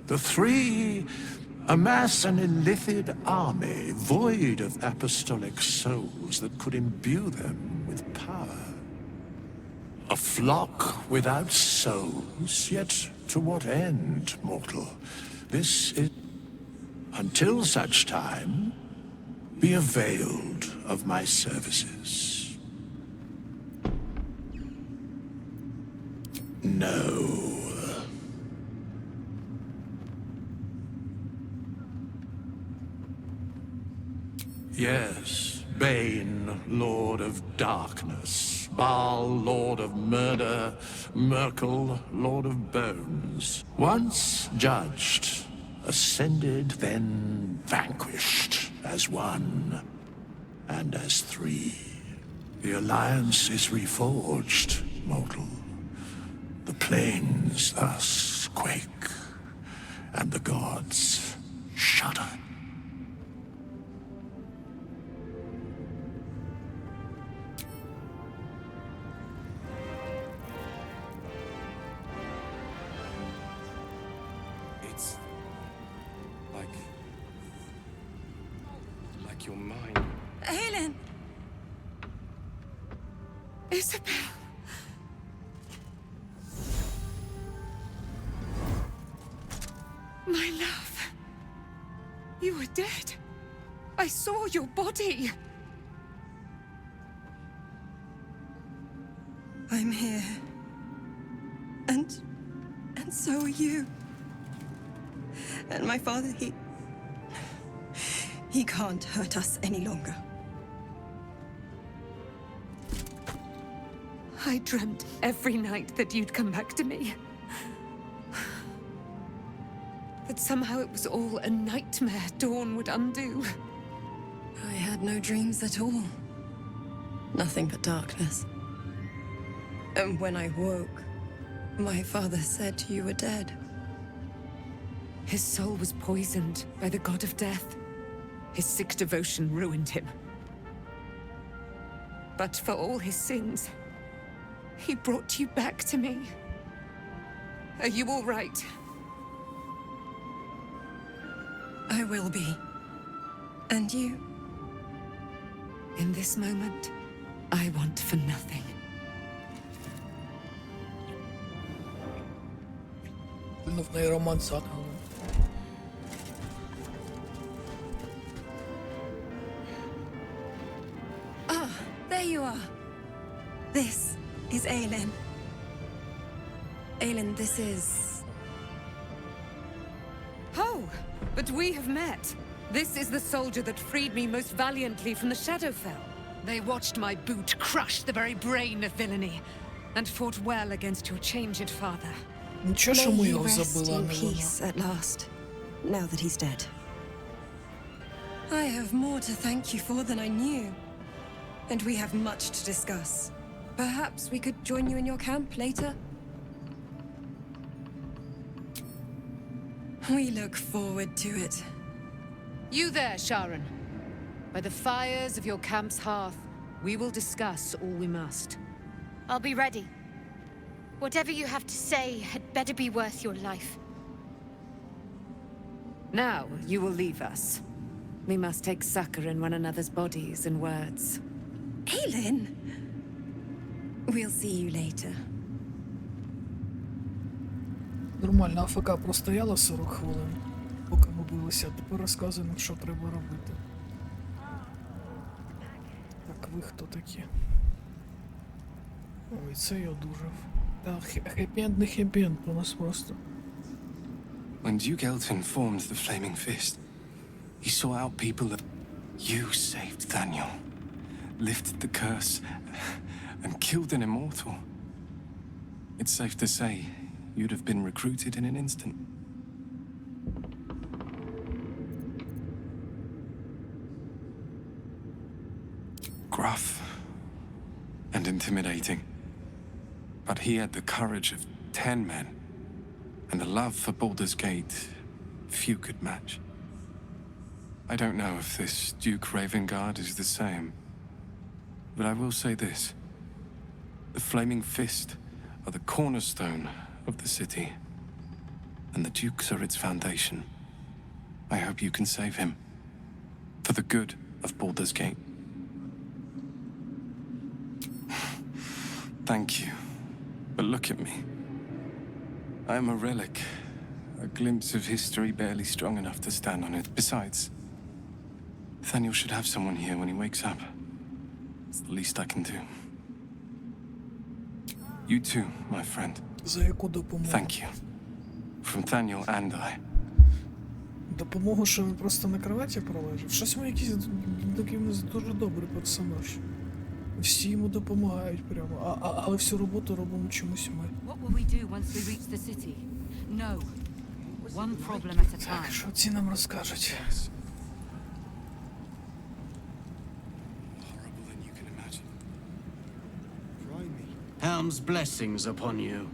the three amass an illithid army void of apostolic souls that could imbue them with power. A flock without souls, yet to what end, mortal? This is... Until such time, be availed of my services. No. Yes, Bane, Lord of Darkness, Baal, Lord of Murder, Merkel, Lord of Bones. Once judged, ascended, then vanquished as one, and as three. The alliance is reforged, mortal. The plains thus quake, and the gods shudder. You're mine. Helen! Isabel! My love. You were dead. I saw your body. I'm here. And so are you. And my father, he can't hurt us any longer. I dreamt every night that you'd come back to me. That somehow it was all a nightmare Dawn would undo. I had no dreams at all. Nothing but darkness. And when I woke, my father said you were dead. His soul was poisoned by the god of death. His sick devotion ruined him. But for all his sins, he brought you back to me. Are you all right? I will be. And you? In this moment, I want for nothing. В неї роман з ангелом. Ah, there you are. This is Aelin. Aelin, this is... Oh, but we have met. This is the soldier that freed me most valiantly from the Shadowfell. They watched my boot crush the very brain of villainy, and fought well against your changed father. Нічого, що ми його May he rest забули, а in не peace at last, now that he's dead. I have more to thank you for than I knew. And we have much to discuss. Perhaps we could join you in your camp later? We look forward to it. You there, Sharon. By the fires of your camp's hearth, we will discuss all we must. I'll be ready. Whatever you have to say had better be worth your life. Now, you will leave us. We must take succor in one another's bodies and words. Aelin! We'll see you later. Нормально, АФК простояла 40 хвилин, поки ми билися, а тепер розказуємо, що треба робити. Так, ви хто такі? Ой, це я одужав. Так, хеппі-енд, не хеппі-енд, у нас просто. When Duke Elton formed the Flaming Fist, he sought out people that... You saved Daniel. lifted the curse, and killed an immortal, it's safe to say you'd have been recruited in an instant. Gruff and intimidating, but he had the courage of 10 men, and the love for Baldur's Gate few could match. I don't know if this Duke Ravengard is the same, but I will say this. The Flaming Fist are the cornerstone of the city, and the Dukes are its foundation. I hope you can save him, for the good of Baldur's Gate. Thank you, but look at me. I am a relic, a glimpse of history barely strong enough to stand on it. Besides, Nathaniel should have someone here when he wakes up. It's the least I can do. You too, my friend. За яку допомогу? Thank you. From Nathaniel and I. Допомогу, що він просто на кроваті пролежав? Щось ми якісь такі дуже добрі персонажі. Всі йому допомагають прямо, але всю роботу робимо чомусь ми. What will we do once we reach the city? No. One problem at a time. Так, що ці нам розкажуть? Helm's blessings upon you.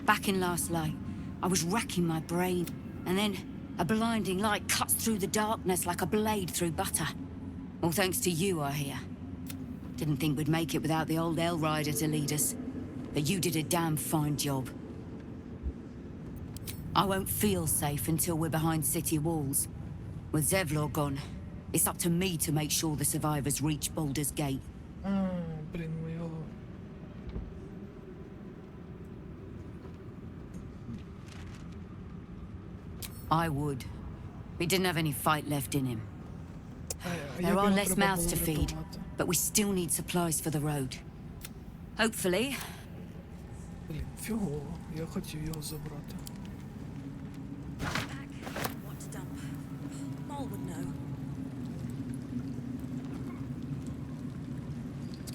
Back in last light, I was racking my brain, and then a blinding light cuts through the darkness like a blade through butter. All thanks to you, I hear. Didn't think we'd make it without the old El Rider to lead us, but you did a damn fine job. I won't feel safe until we're behind city walls. With Zevlor gone, it's up to me to make sure the survivors reach Baldur's Gate. Блін, ми його... I would. We didn't have any fight left in him. There are less mouths to feed, but we still need supplies for the road. Hopefully. Блін, фігово. Я хотів його забрати.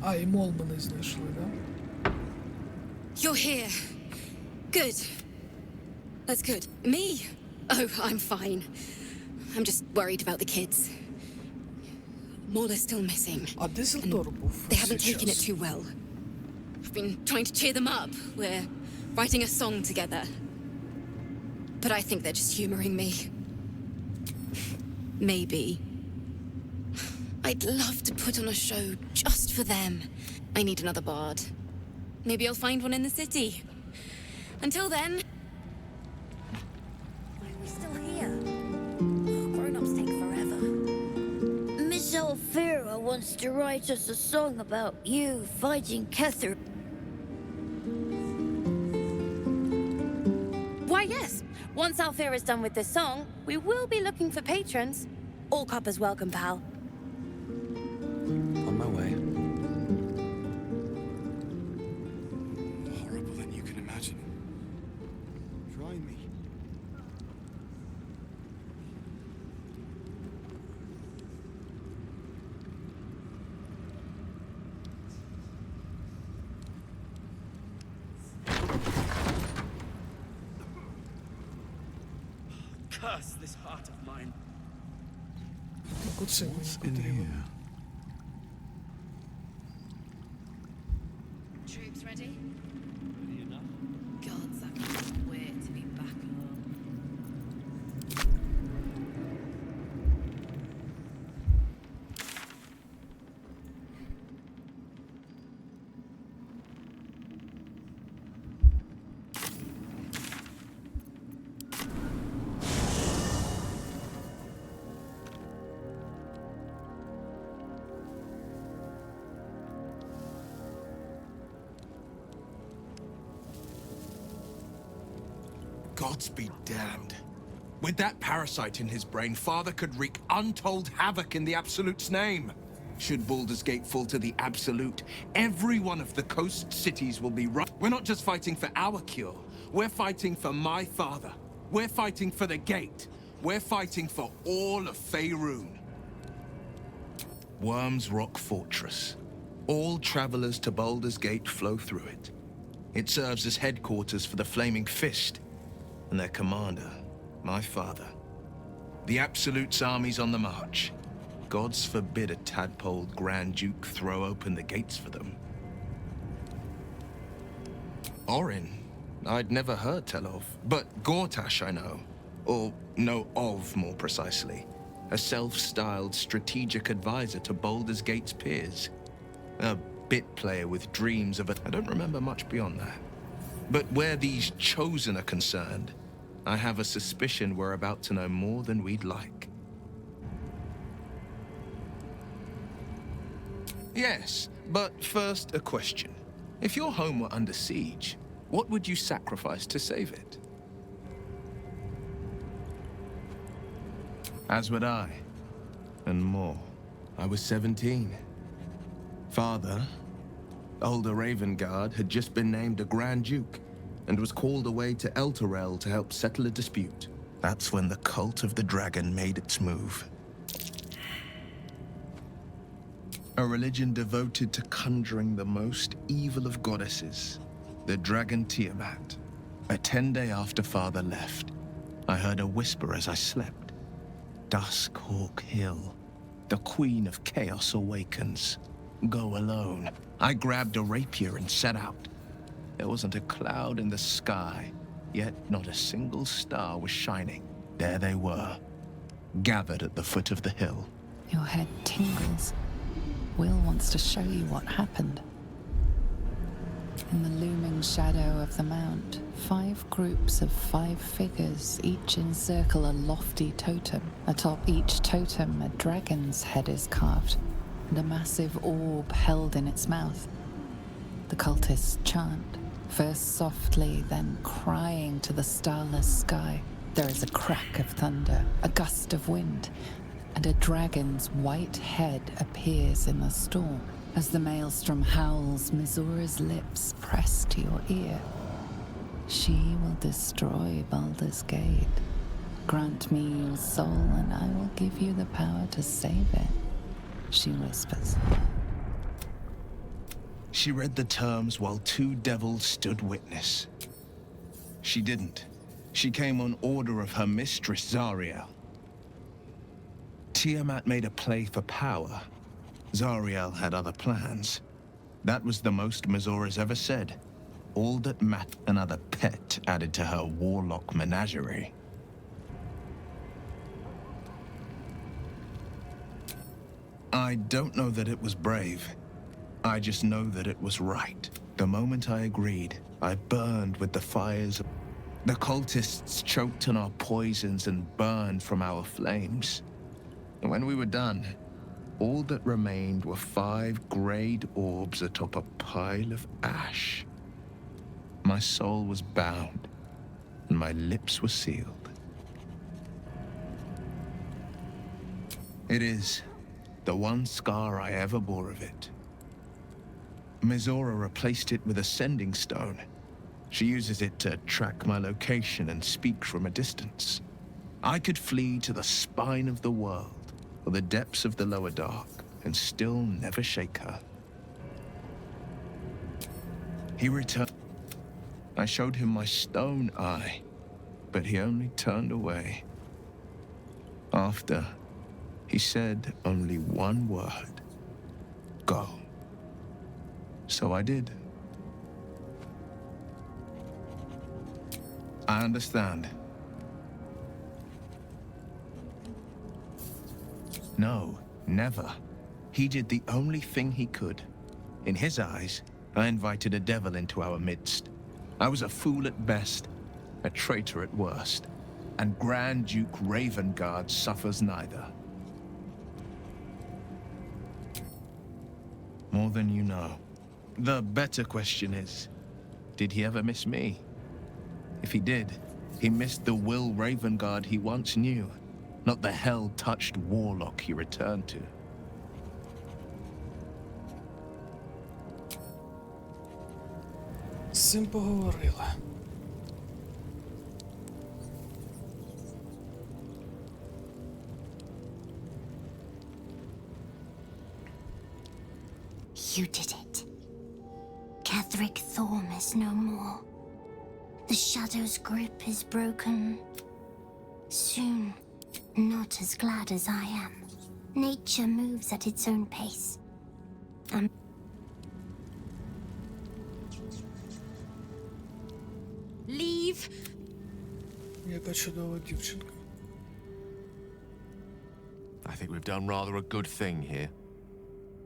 А, і мол ми не знайшли, да? You're here. Good. That's good. Me? Oh, I'm fine. I'm just worried about the kids. Maul is still missing. А де Зелдор був? They haven't taken it too well. I've been trying to cheer them up. We're writing a song together. But I think they're just humoring me. Maybe. I'd love to put on a show just for them. I need another bard. Maybe I'll find one in the city. Until then... Why are we still here? Grown-ups take forever. Miss Alfira wants to write us a song about you fighting Kether. Why, yes. Once Alfira's done with this song, we will be looking for patrons. All coppers welcome, pal. On my way. Horrible than you can imagine. Try me. Curse this heart of mine. What's in here? Troops ready? Ready enough. Gods, I can't wait to be back home. Gods be damned. With that parasite in his brain, Father could wreak untold havoc in the Absolute's name. Should Baldur's Gate fall to the Absolute, every one of the coast cities will be run. We're not just fighting for our cure, we're fighting for my father. We're fighting for the gate. We're fighting for all of Faerun. Worm's Rock Fortress. All travelers to Baldur's Gate flow through it. It serves as headquarters for the Flaming Fist and their commander, my father. The Absolute's army's on the march. Gods forbid a tadpoled Grand Duke throw open the gates for them. Orin, I'd never heard tell of, but Gortash I know. Or know of, more precisely. A self-styled strategic advisor to Baldur's Gate's peers. A bit player with dreams of I don't remember much beyond that. But where these chosen are concerned, I have a suspicion we're about to know more than we'd like. Yes, but first a question. If your home were under siege, what would you sacrifice to save it? As would I, and more. I was 17. Father, older Ravengard, had just been named a Grand Duke and was called away to Elturel to help settle a dispute. That's when the cult of the dragon made its move. A religion devoted to conjuring the most evil of goddesses, the dragon Tiamat. A 10-day after Father left, I heard a whisper as I slept. Duskhawk Hill, the Queen of Chaos awakens. Go alone. I grabbed a rapier and set out. There wasn't a cloud in the sky, yet not a single star was shining. There they were, gathered at the foot of the hill. Your head tingles. Will wants to show you what happened. In the looming shadow of the mount, 5 groups of 5 figures each encircle a lofty totem. Atop each totem, a dragon's head is carved, and a massive orb held in its mouth. The cultists chant, first softly, then crying to the starless sky. There is a crack of thunder, a gust of wind, and a dragon's white head appears in the storm. As the maelstrom howls, Mizora's lips press to your ear. She will destroy Baldur's Gate. Grant me your soul, and I will give you the power to save it, she whispers. She read the terms while 2 devils stood witness. She didn't. She came on order of her mistress, Zariel. Tiamat made a play for power. Zariel had other plans. That was the most Mizora's ever said. All that Matt, another pet, added to her warlock menagerie. I don't know that it was brave. I just know that it was right. The moment I agreed, I burned with the fires. The cultists choked on our poisons and burned from our flames. And when we were done, all that remained were 5 grayed orbs atop a pile of ash. My soul was bound, and my lips were sealed. It is the one scar I ever bore of it. Mizora replaced it with a sending stone. She uses it to track my location and speak from a distance. I could flee to the spine of the world, or the depths of the lower dark, and still never shake her. He returned. I showed him my stone eye, but he only turned away. After, he said only one word. Go. So I did. I understand. No, never. He did the only thing he could. In his eyes, I invited a devil into our midst. I was a fool at best, a traitor at worst, and Grand Duke Ravengard suffers neither. More than you know. The better question is, did he ever miss me? If he did, he missed the Will Ravengard he once knew, not the hell-touched warlock he returned to. З цим поговорила. You did it. Katherik Торм is no more. The shadow's grip is broken. Soon, not as glad as I am. Nature moves at its own pace. Leave. Яка чудова дівчинка. I think we've done rather a good thing here.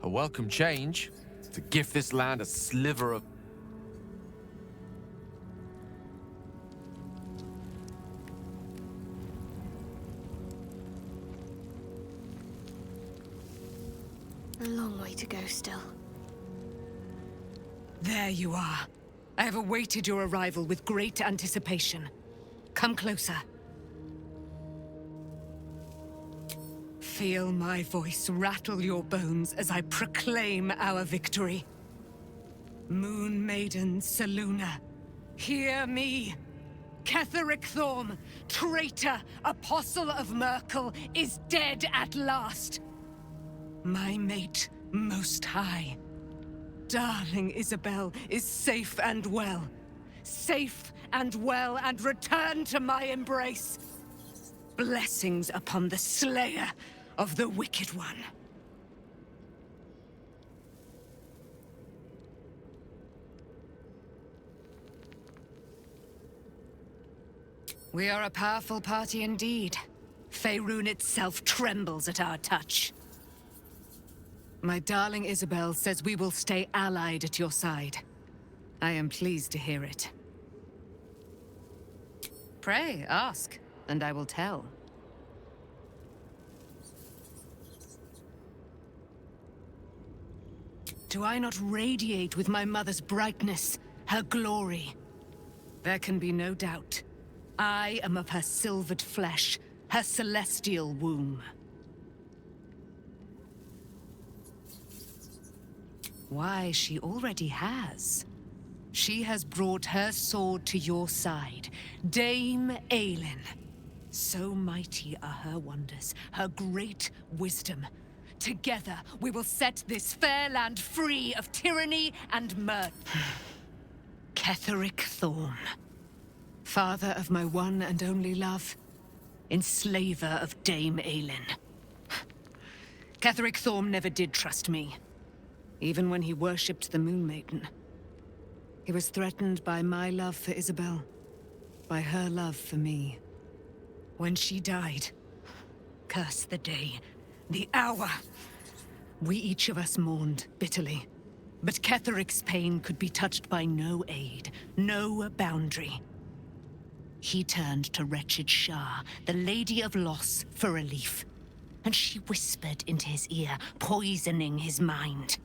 A welcome change to give this land a sliver of... A long way to go still. There you are. I have awaited your arrival with great anticipation. Come closer. Feel my voice rattle your bones as I proclaim our victory. Moon Maiden Selûne, hear me. Katherik Торм, traitor, apostle of Merkul, is dead at last. My mate, Most High. Darling Isabel is safe and well. Safe and well, and return to my embrace. Blessings upon the slayer of the Wicked One. We are a powerful party indeed. Faerun itself trembles at our touch. My darling Isabel says we will stay allied at your side. I am pleased to hear it. Pray, ask, and I will tell. Do I not radiate with my mother's brightness, her glory? There can be no doubt. I am of her silvered flesh, her celestial womb. Why, she already has. She has brought her sword to your side, Dame Aelin. So mighty are her wonders, her great wisdom. Together, we will set this fair land free of tyranny and murder. Katherik Торм, father of my one and only love, enslaver of Dame Aelin. Katherik Торм never did trust me. Even when he worshipped the Moon Maiden. He was threatened by my love for Isabel, by her love for me. When she died, curse the day, the hour, we each of us mourned bitterly. But Ketheric's pain could be touched by no aid, no boundary. He turned to wretched Shah, the Lady of Loss, for relief. And she whispered into his ear, poisoning his mind.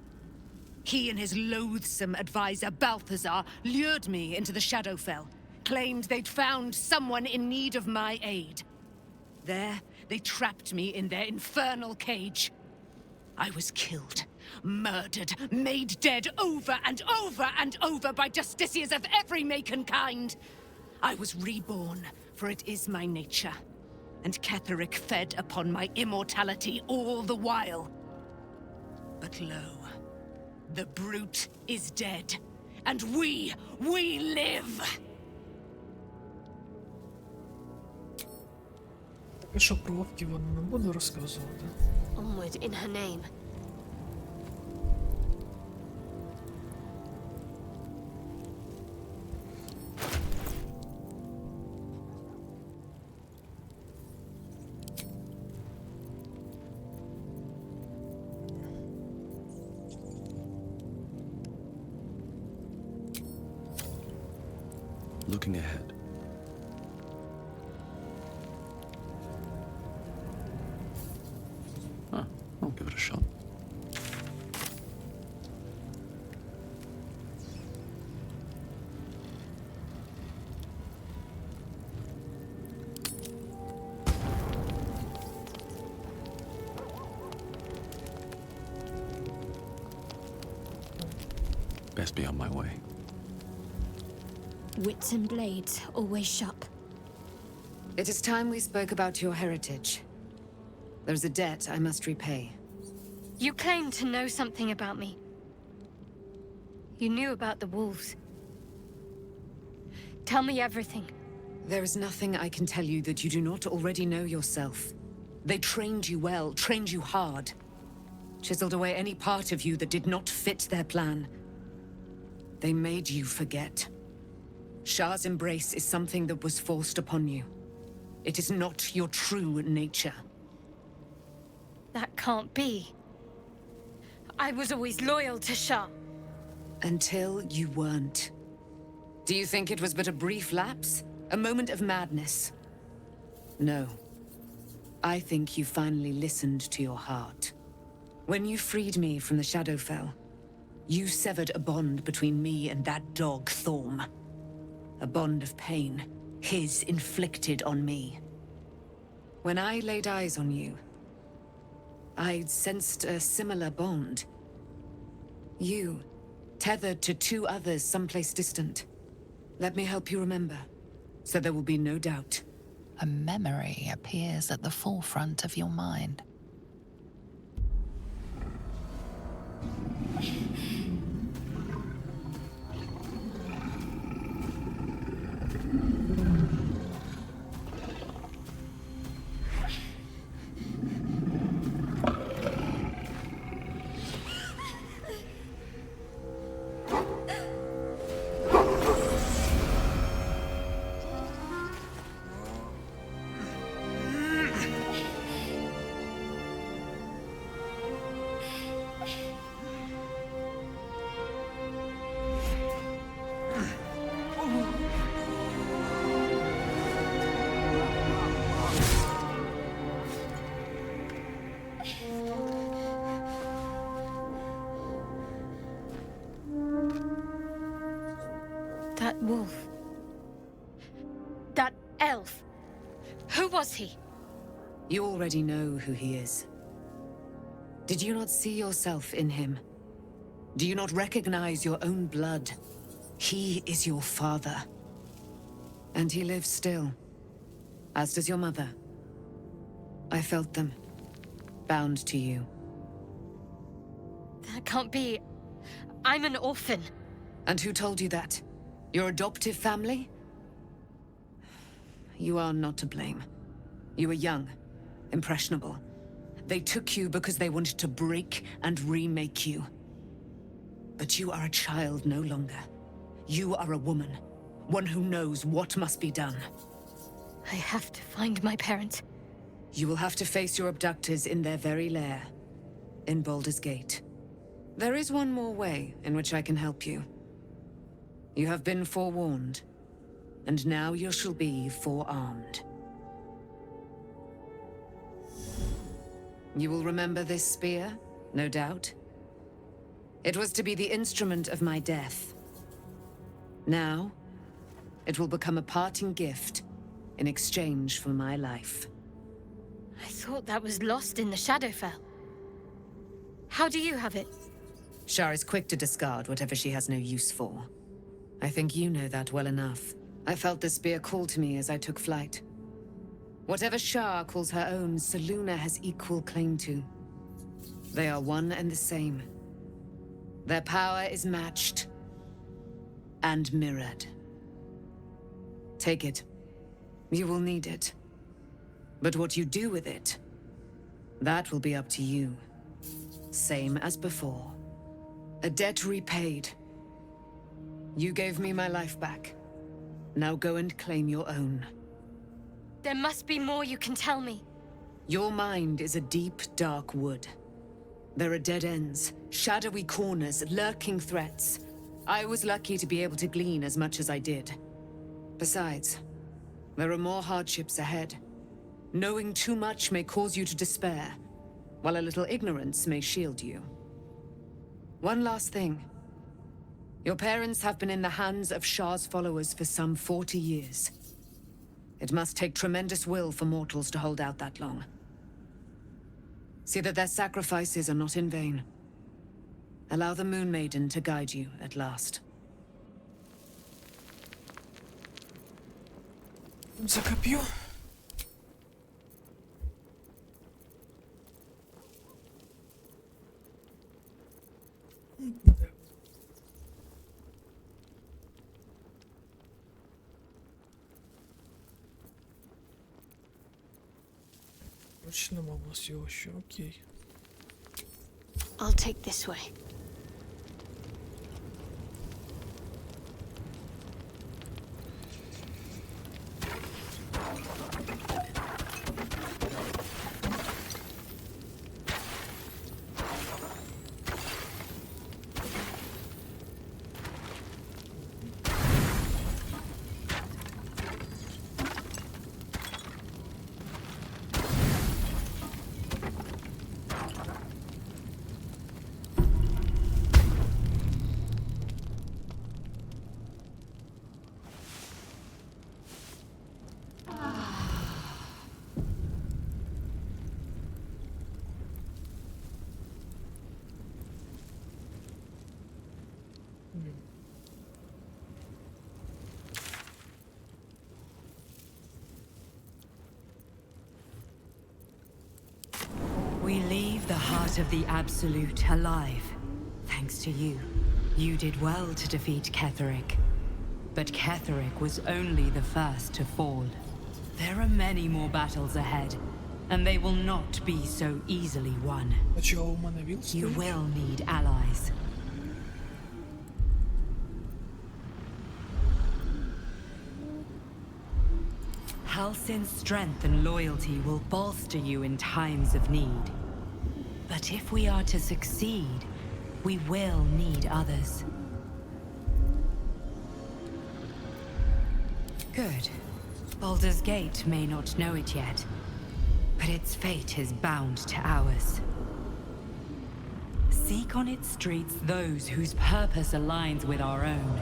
He and his loathsome advisor, Balthazar, lured me into the Shadowfell, claimed they'd found someone in need of my aid. There, they trapped me in their infernal cage. I was killed, murdered, made dead over and over and over by justiciars of every make and kind. I was reborn, for it is my nature. And Katherik fed upon my immortality all the while. But lo, the brute is dead, and we live! Що про вовків вона не буду розказувати. Onward in her name. Looking ahead. I'll give it a shot. Best be on my way. Wits and blades, always sharp. It is time we spoke about your heritage. There's a debt I must repay. You claim to know something about me. You knew about the wolves. Tell me everything. There is nothing I can tell you that you do not already know yourself. They trained you well, trained you hard. Chiseled away any part of you that did not fit their plan. They made you forget. Shah's embrace is something that was forced upon you. It is not your true nature. That can't be. I was always loyal to Shah. Until you weren't. Do you think it was but a brief lapse? A moment of madness? No. I think you finally listened to your heart. When you freed me from the Shadowfell, you severed a bond between me and that dog, Thorm. A bond of pain, his inflicted on me. When I laid eyes on you, I sensed a similar bond. You, tethered to two others someplace distant. Let me help you remember, so there will be no doubt. A memory appears at the forefront of your mind. That wolf. That elf. Who was he? You already know who he is. Did you not see yourself in him? Do you not recognize your own blood? He is your father. And he lives still. As does your mother. I felt them. Bound to you. That can't be. I'm an orphan. And who told you that? Your adoptive family? You are not to blame. You were young, impressionable. They took you because they wanted to break and remake you. But you are a child no longer. You are a woman. One who knows what must be done. I have to find my parents. You will have to face your abductors in their very lair. In Baldur's Gate. There is one more way in which I can help you. You have been forewarned, and now you shall be forearmed. You will remember this spear, no doubt. It was to be the instrument of my death. Now, it will become a parting gift in exchange for my life. I thought that was lost in the Shadowfell. How do you have it? Shar is quick to discard whatever she has no use for. I think you know that well enough. I felt the spear call to me as I took flight. Whatever Shar calls her own, Selûne has equal claim to. They are one and the same. Their power is matched and mirrored. Take it. You will need it. But what you do with it, that will be up to you. Same as before. A debt repaid. You gave me my life back. Now go and claim your own. There must be more you can tell me. Your mind is a deep, dark wood. There are dead ends, shadowy corners, lurking threats. I was lucky to be able to glean as much as I did. Besides, there are more hardships ahead. Knowing too much may cause you to despair, while a little ignorance may shield you. One last thing. Your parents have been in the hands of Shah's followers for some 40 years. It must take tremendous will for mortals to hold out that long. See that their sacrifices are not in vain. Allow the Moon Maiden to guide you at last. Закопью. Почнемо в нас його ще, окей. I'll take this way. We leave the heart of the Absolute alive, thanks to you. You did well to defeat Katherik. But Katherik was only the first to fall. There are many more battles ahead, and they will not be so easily won. You will need allies. Halsin's strength and loyalty will bolster you in times of need. But if we are to succeed, we will need others. Good. Baldur's Gate may not know it yet, but its fate is bound to ours. Seek on its streets those whose purpose aligns with our own,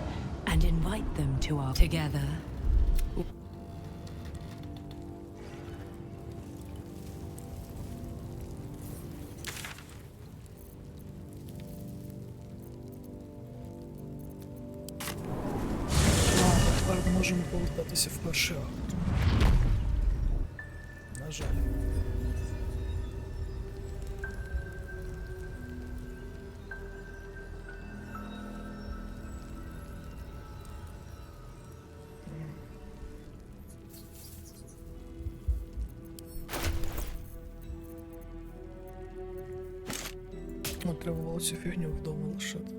and invite them to our together. Можемо повертатися в перший акт. На жаль. Треба було цю фігню вдома лишити.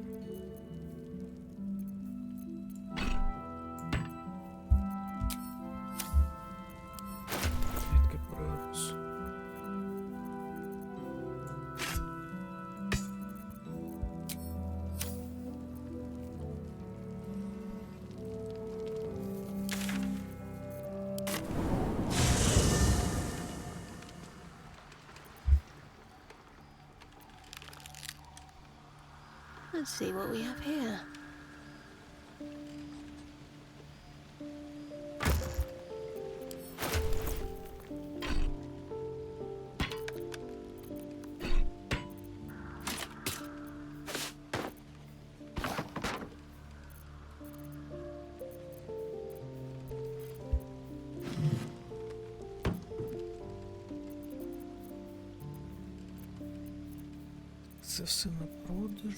Let's see what we have here. Це все на продаж.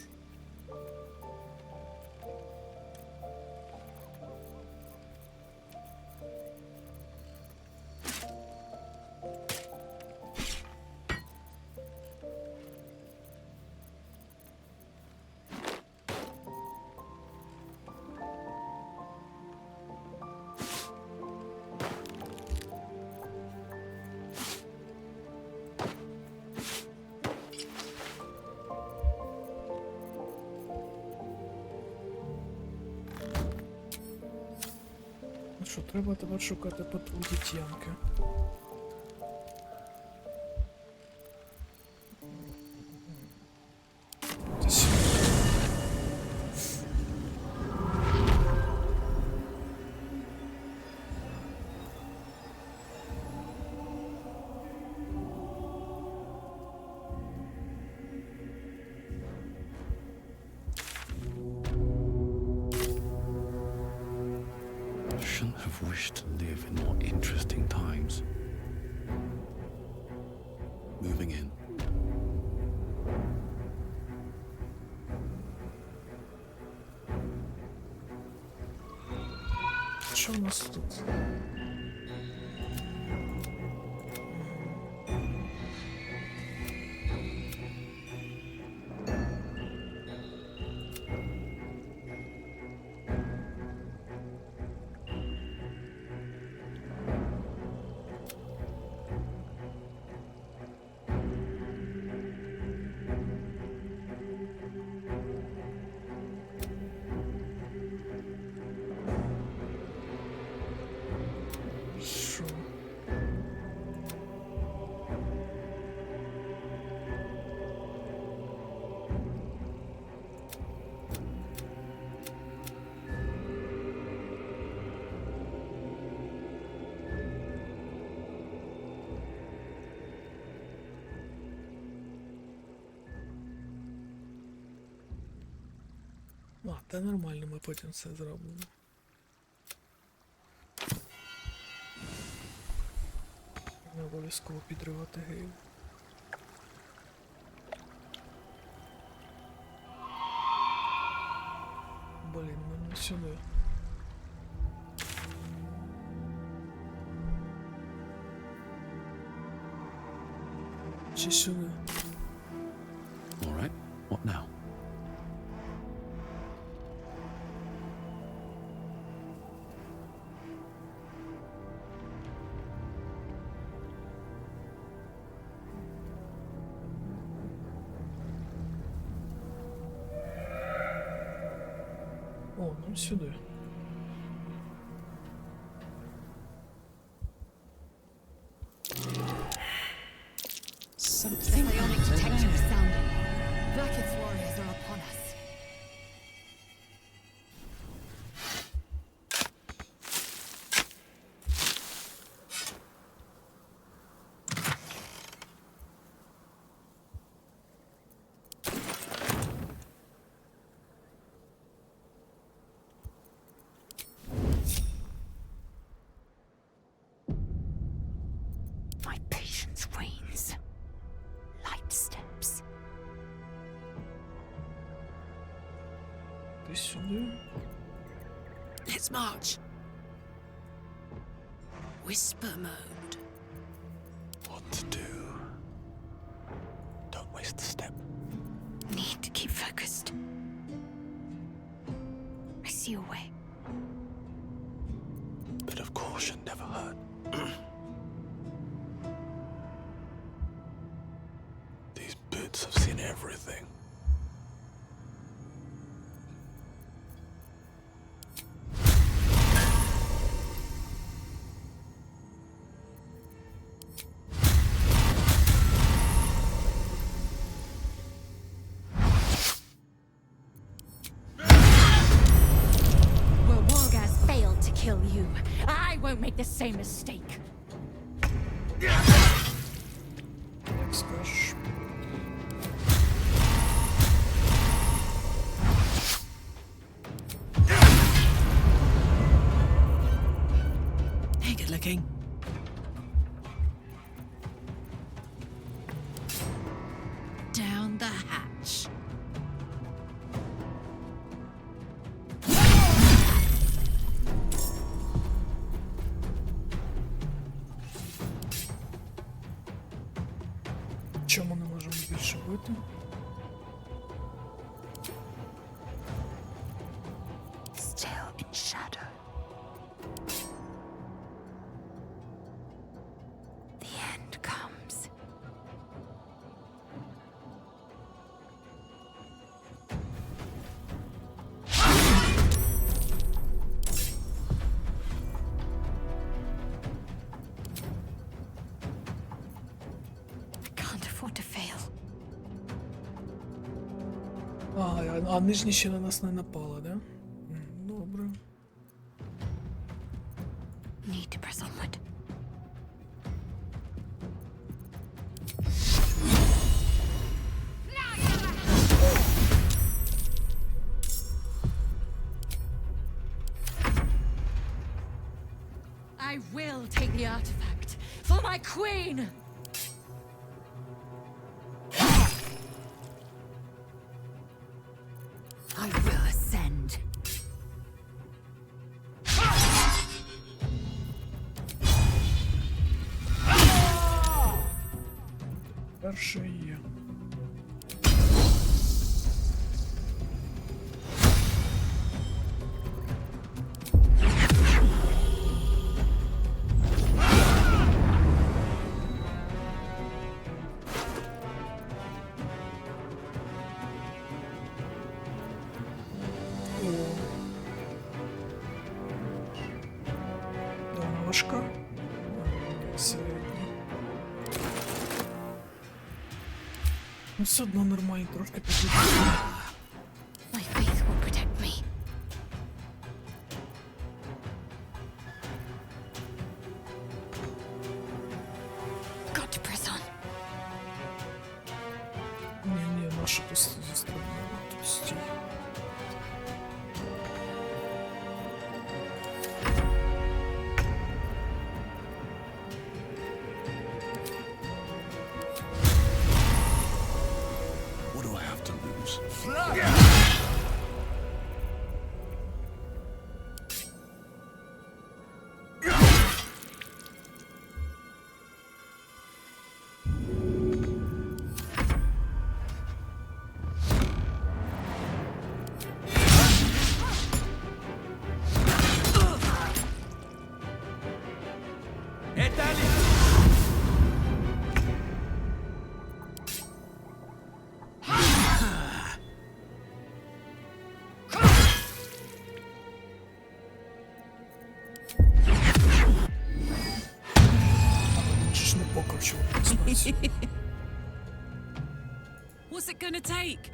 Що, треба тепер шукати патруль гітянки. Have wished to live in more interesting times. Moving in. Що у нас тут? Та нормально, ми потім все зробимо. Не обов'язково підривати геїв. Блін, мене сюди. Чи сюди? All right, what now? О, ну сюди. Something. The psionic detector is sounding. Blacketh's warriors are upon us. My patience wanes. Light steps. Ти сюди? Let's march. Whisper mode. What to do? Don't waste the step. Need to keep focused. I see a way. Bit of caution never hurt. These boots have seen everything. Well, Wargaz failed to kill you. I won't make the same mistake. Як скажеш. Hey, good looking. Down the hatch. Чому не можемо більше бити? Still in shadow. The end comes. Can't afford to fail. А нижні ще на нас не напали, да? Добре. Need to press onward. I will take the artifact for my queen. I will ascend. Перше є. Важка. Середня. Ну, все одно нормально, трошки підійти. My faith will protect me. Got to press on. Ні, наша тут зі сторони. Тут стій. що воно спрацює. What's it gonna take?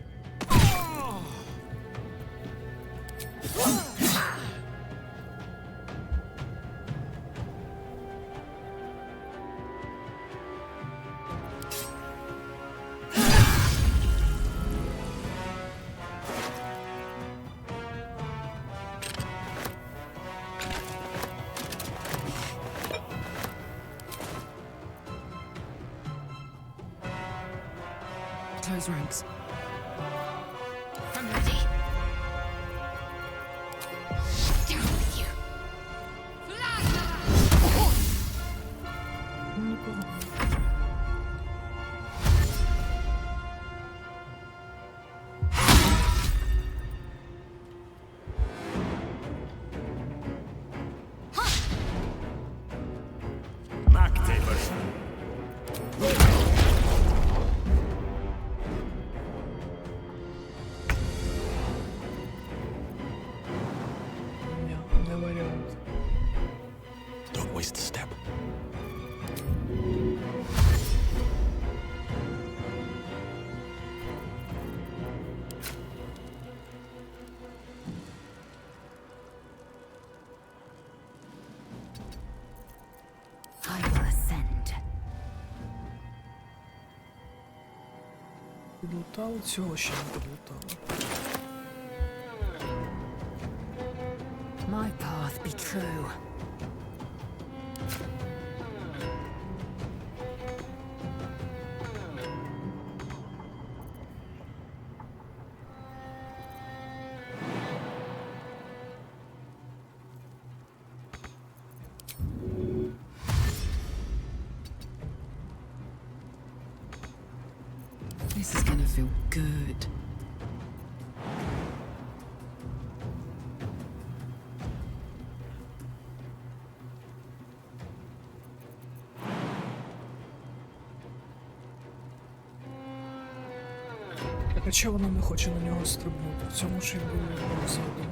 Close ranks. I'm ready. Down with you. Не варіант. Don't waste a step. I will ascend. Підлутали? Цього ще не підлутали. My path be true. This is gonna feel good. Так а чого вона не хоче на нього стрибнути? В цьому ж і було задум.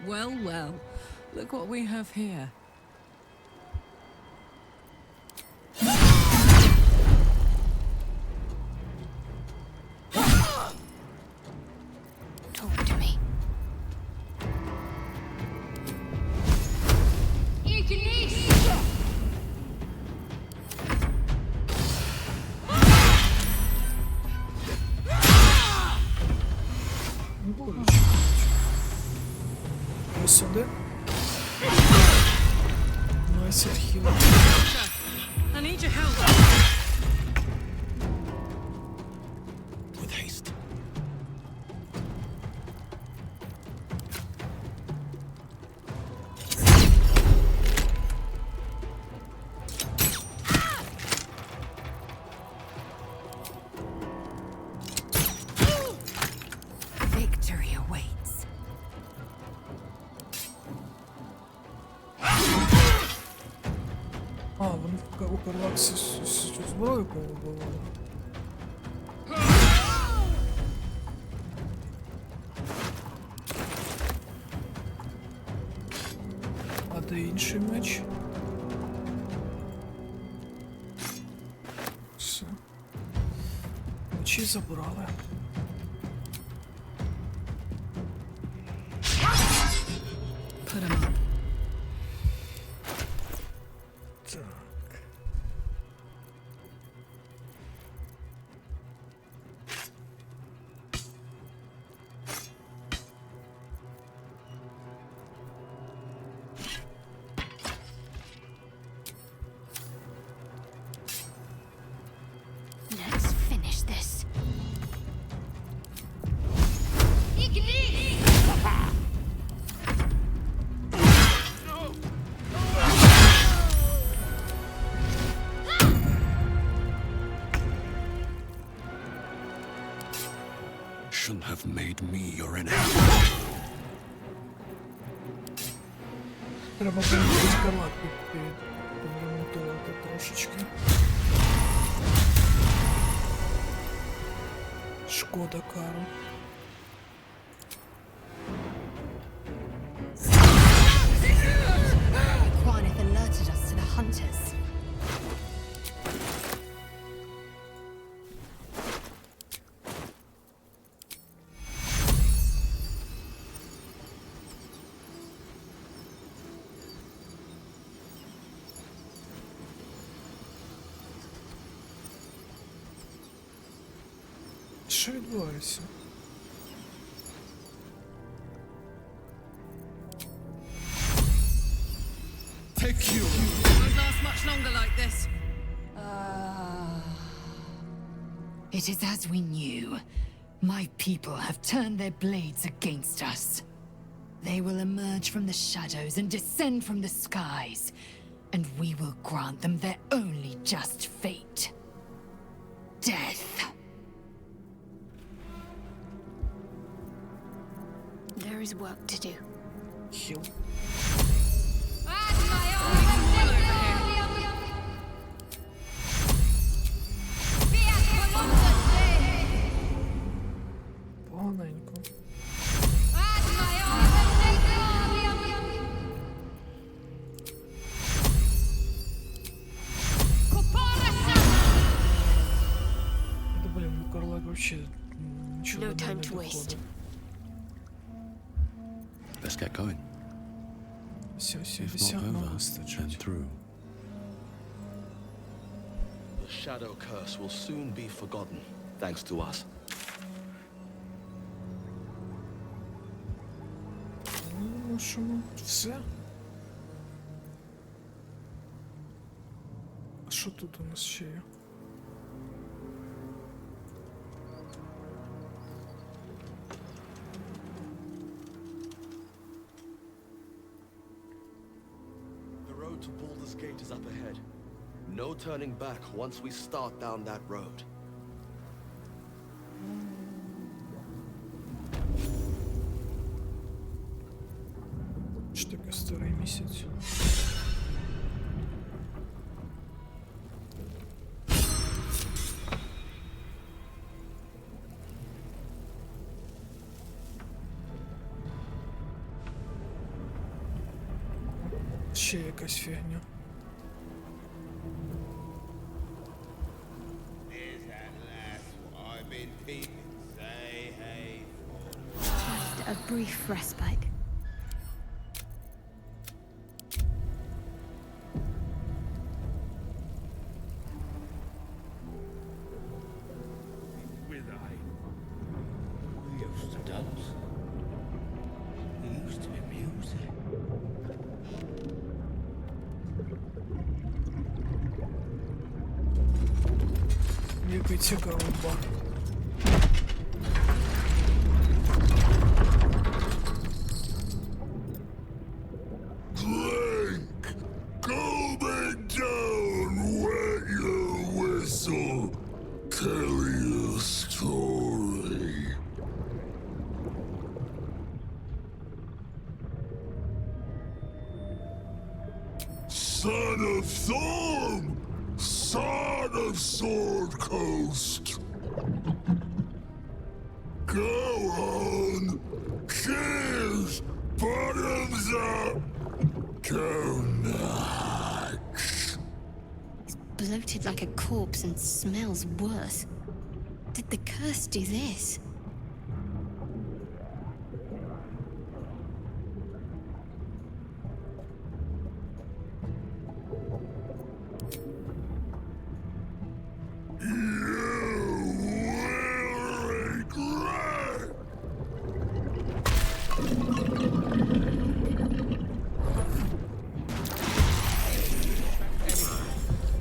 Well, well. Look what we have here. Talk to me. Ось сюди. Найс архів. I need your help. With haste. Victory awaits. А, вони у Перлаксі цю зброю повибивали. А де інший меч? Все. Мечі забрали. Put 'em up. Так. Let's finish this. Shouldn't have made me your enemy. Треба було підремонтувати трошечки. Шкода, Кару. Що відбувається? Take you. Won't last much longer like this. It is as we knew. My people have turned their blades against us. They will emerge from the shadows and descend from the skies, and we will grant them their only just fate. Death. There is work to do. Хіл. Поганенько. Да блин, ну Карлак вообще ничего No до time мене to не waste. доходить. Let's get going. Все, If not десятого over, then вистачить. through. The shadow curse will soon be forgotten, thanks to us. Ну що, ну, все? А що тут у нас ще є? The road to Baldur's Gate is up ahead. No turning back once we start down that road. Що таке старий місяць? Ще якась фігня. Just a brief respite. With I. We used to dance. There used to be music. Який цікавий бар. Drink! Go back down, wet your whistle, tell your story. Son of Thorm! Son of Sword Coast! Go on! Cheers! Bottoms up! Go nuts! It's bloated like a corpse and smells worse. Did the curse do this?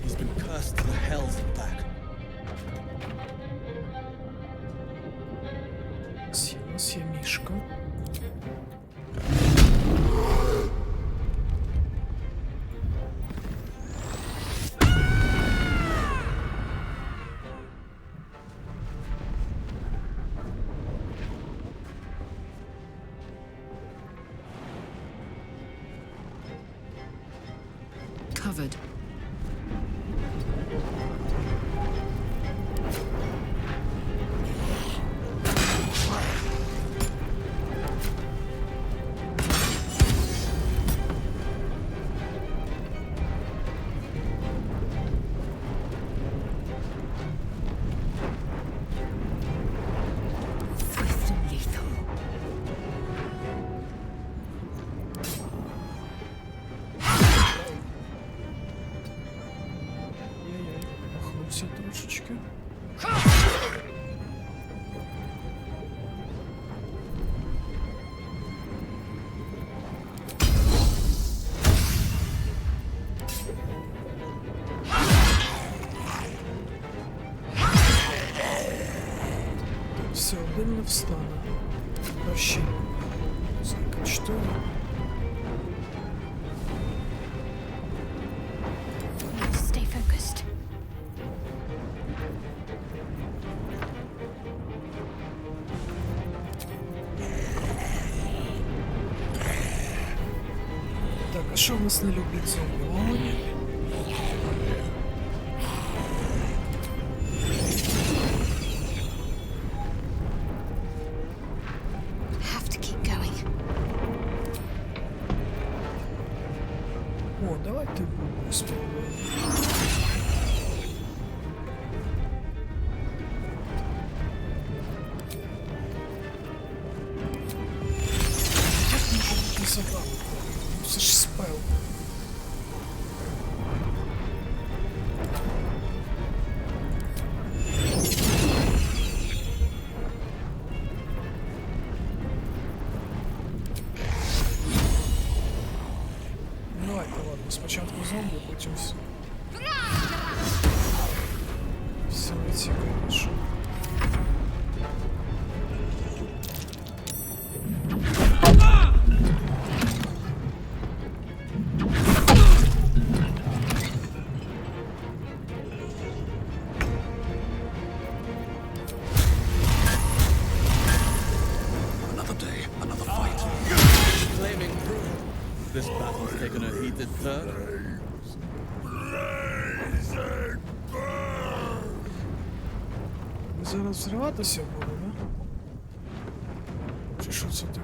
He's been cursed to the hells and back. У нас є мішка. Covered. Swift and lethal. Ай-яй-яй, махнувся трошечки. один не встане. Прощення. Музика 4. Stay focused. Так, а що в нас не люблять зомбі? Вогонь? Have to keep going. О, давайте спробуємо. Як може бути забавно? Це ж спел. Давайте, ладно, спочатку зомбі, потім все. Саме цікавіше. Another day, another fight. Flaming through. This battle's taken a heated turn. Зараз взриватися буде, да? Чи що це таке?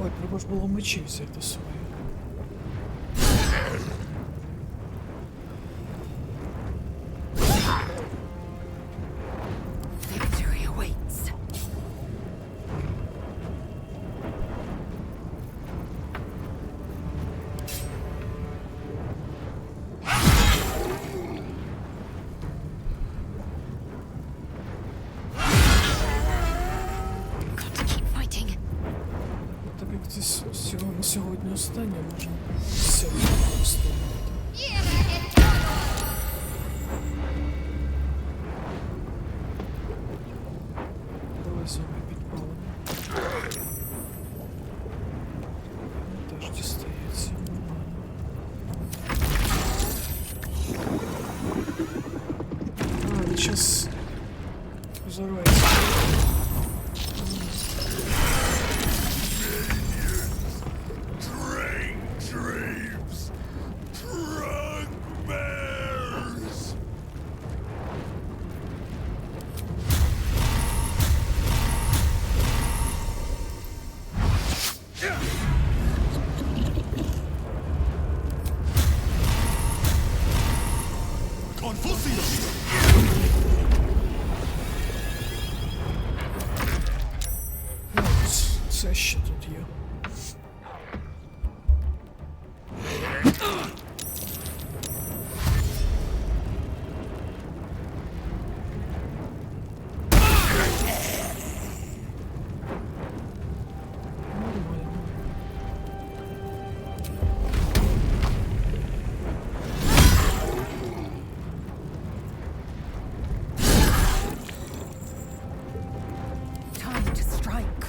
Ой, треба ж було мечі взяти свої. Victory awaits. Got to keep fighting. Так як це сьогодні останнє, можна сьогодні використовувати. Давай зомбі підпалимо. Теж дістається. А, він щас взорветься. Це ще тут є. Time to strike.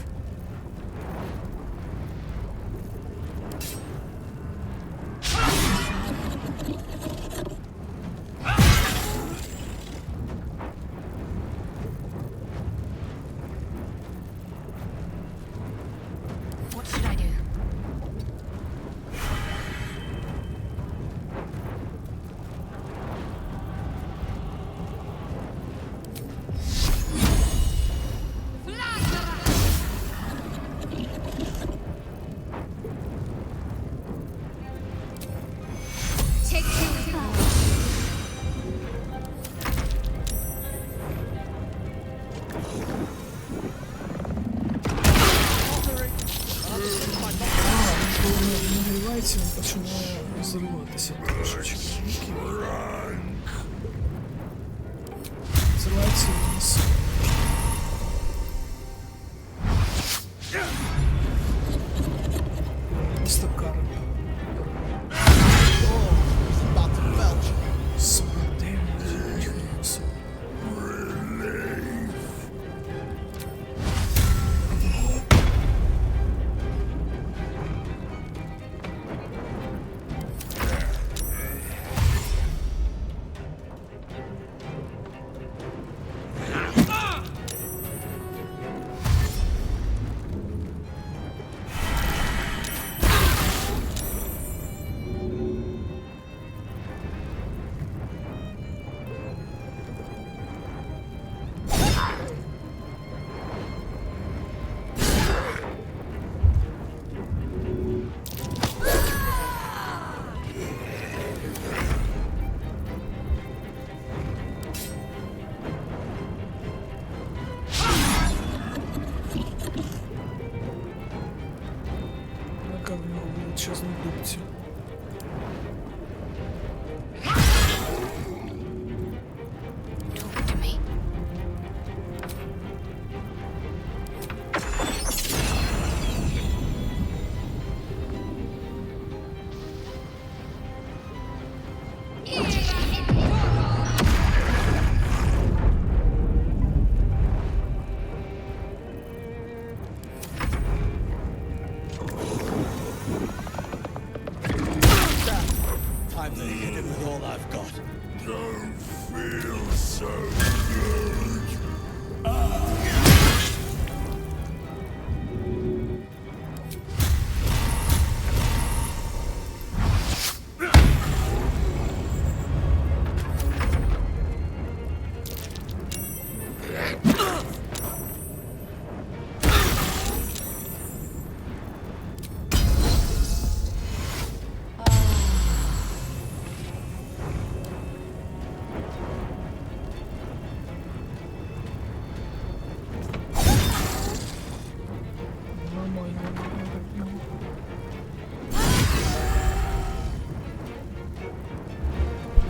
починає зриватися трошечки. Зривається і несе. Просто карма. Величезну дубцю.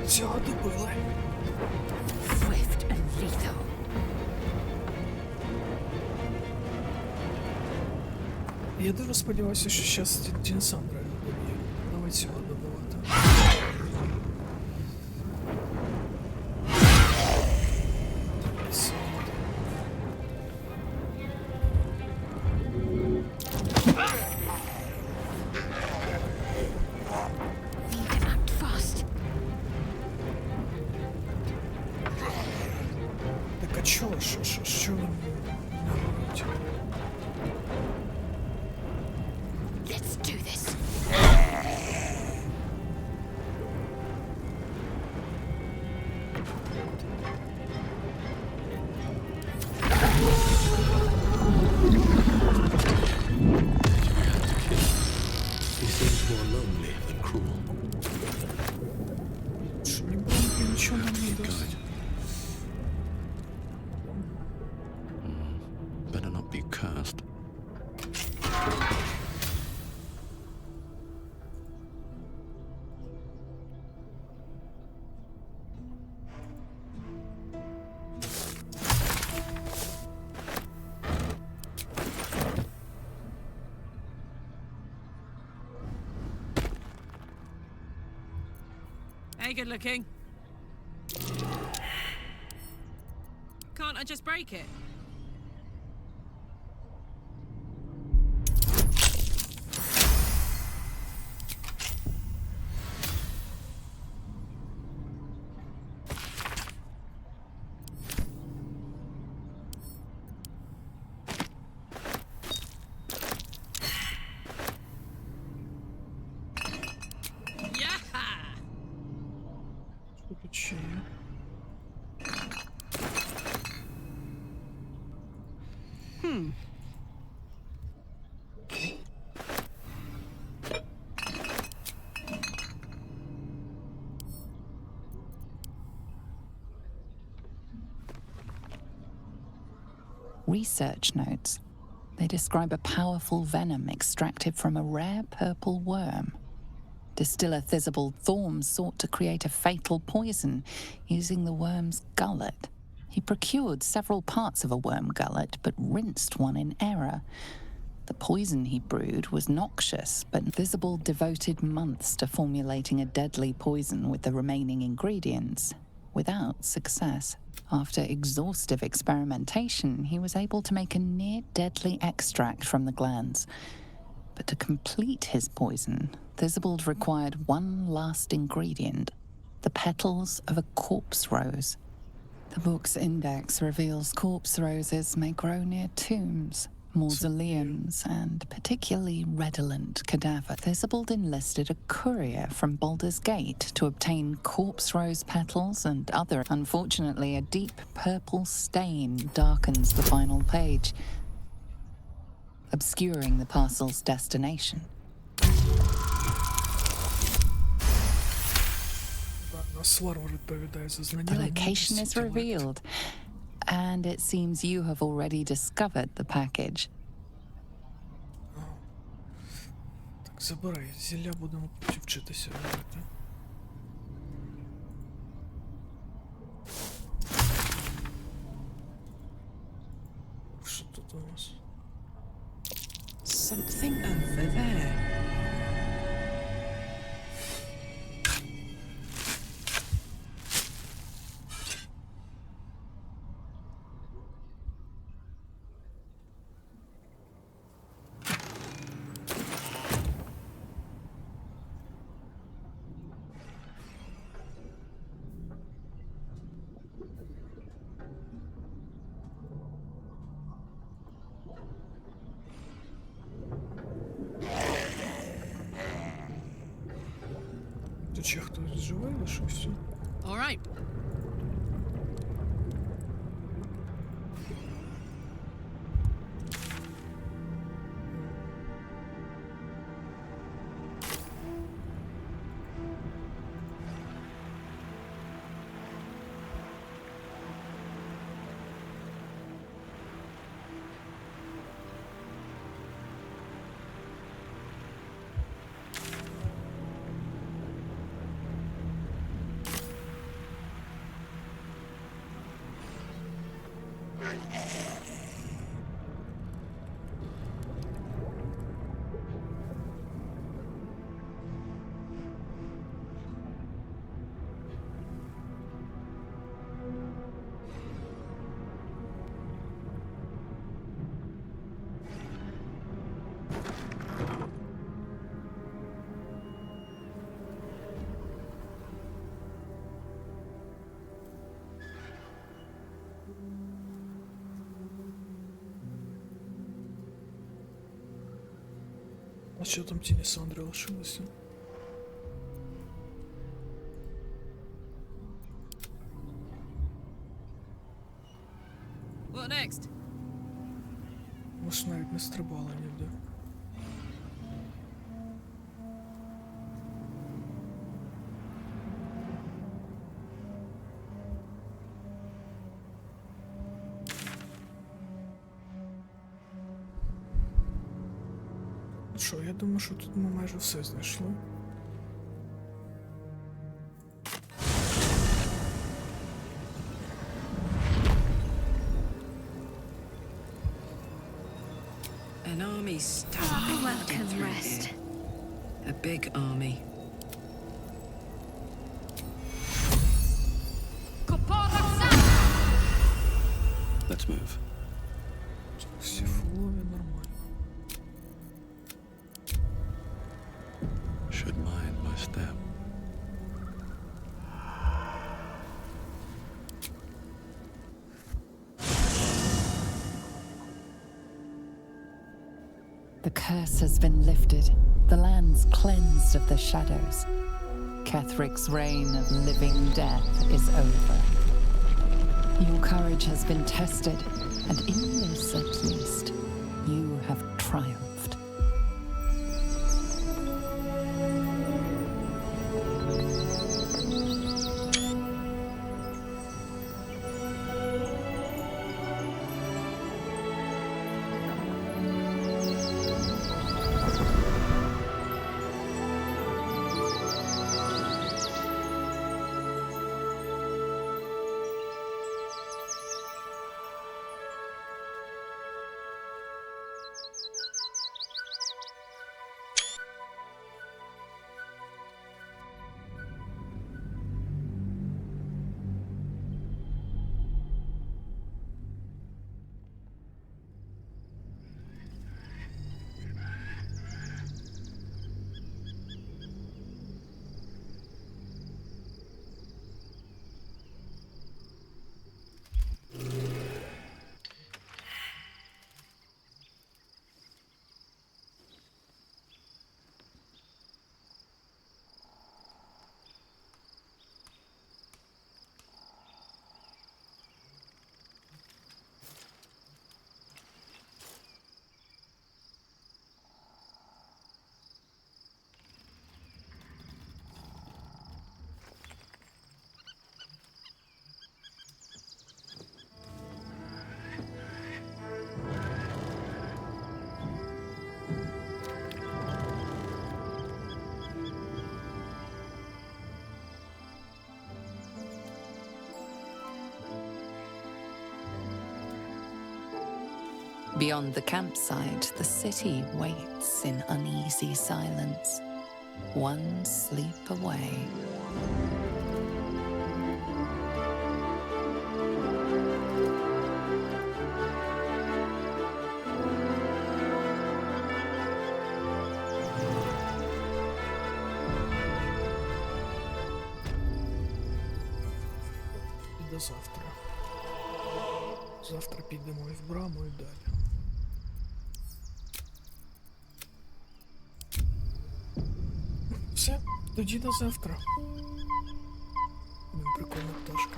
Цього добили. Swift and lethal. Я дуже сподіваюся, що зараз Тінсандра доб'є. Давай цього добивати. Що він не робить? Let's do this. He seems more lonely than cruel. Нічого не дасть. Better not be cursed. Hey, good looking. Can't I just break it? Research notes. They describe a powerful venom extracted from a rare purple worm, Distiller Thizibald Thorm sought to create a fatal poison using the worm's gullet. He procured several parts of a worm gullet, but rinsed one in error. The poison he brewed was noxious, but Thizibald devoted months to formulating a deadly poison with the remaining ingredients, without success. After exhaustive experimentation, he was able to make a near-deadly extract from the glands. But to complete his poison, Thizibald required one last ingredient, the petals of a corpse rose. The book's index reveals corpse roses may grow near tombs, mausoleums, and particularly redolent cadaver. Thizibald enlisted a courier from Baldurs Gate to obtain corpse rose petals and other. Unfortunately, a deep purple stain darkens the final page, obscuring the parcel's destination. The location is revealed, and it seems you have already discovered the package. Так, забирай, зілля будемо вчитися робити. Що тут у нас? Something over there. Чи хтось живий лишився? All right. А що там тіні Сандри лишилися? What next? Ось навіть не стрибала ніде. Що, я думаю, що тут ми майже все знайшли. An army starving. Welcome, rest. A big army. Let's move. Всі фулові нормально. Should mind my step. The curse has been lifted, the land's cleansed of the shadows. Catheric's reign of living death is over. Your courage has been tested, and in this at least, you have triumphed. Beyond the campsite, the city waits in uneasy silence, one sleep away. До завтра. Завтра підемо і в Браму, і далі. Все, тоді до завтра. Прикольна пташка.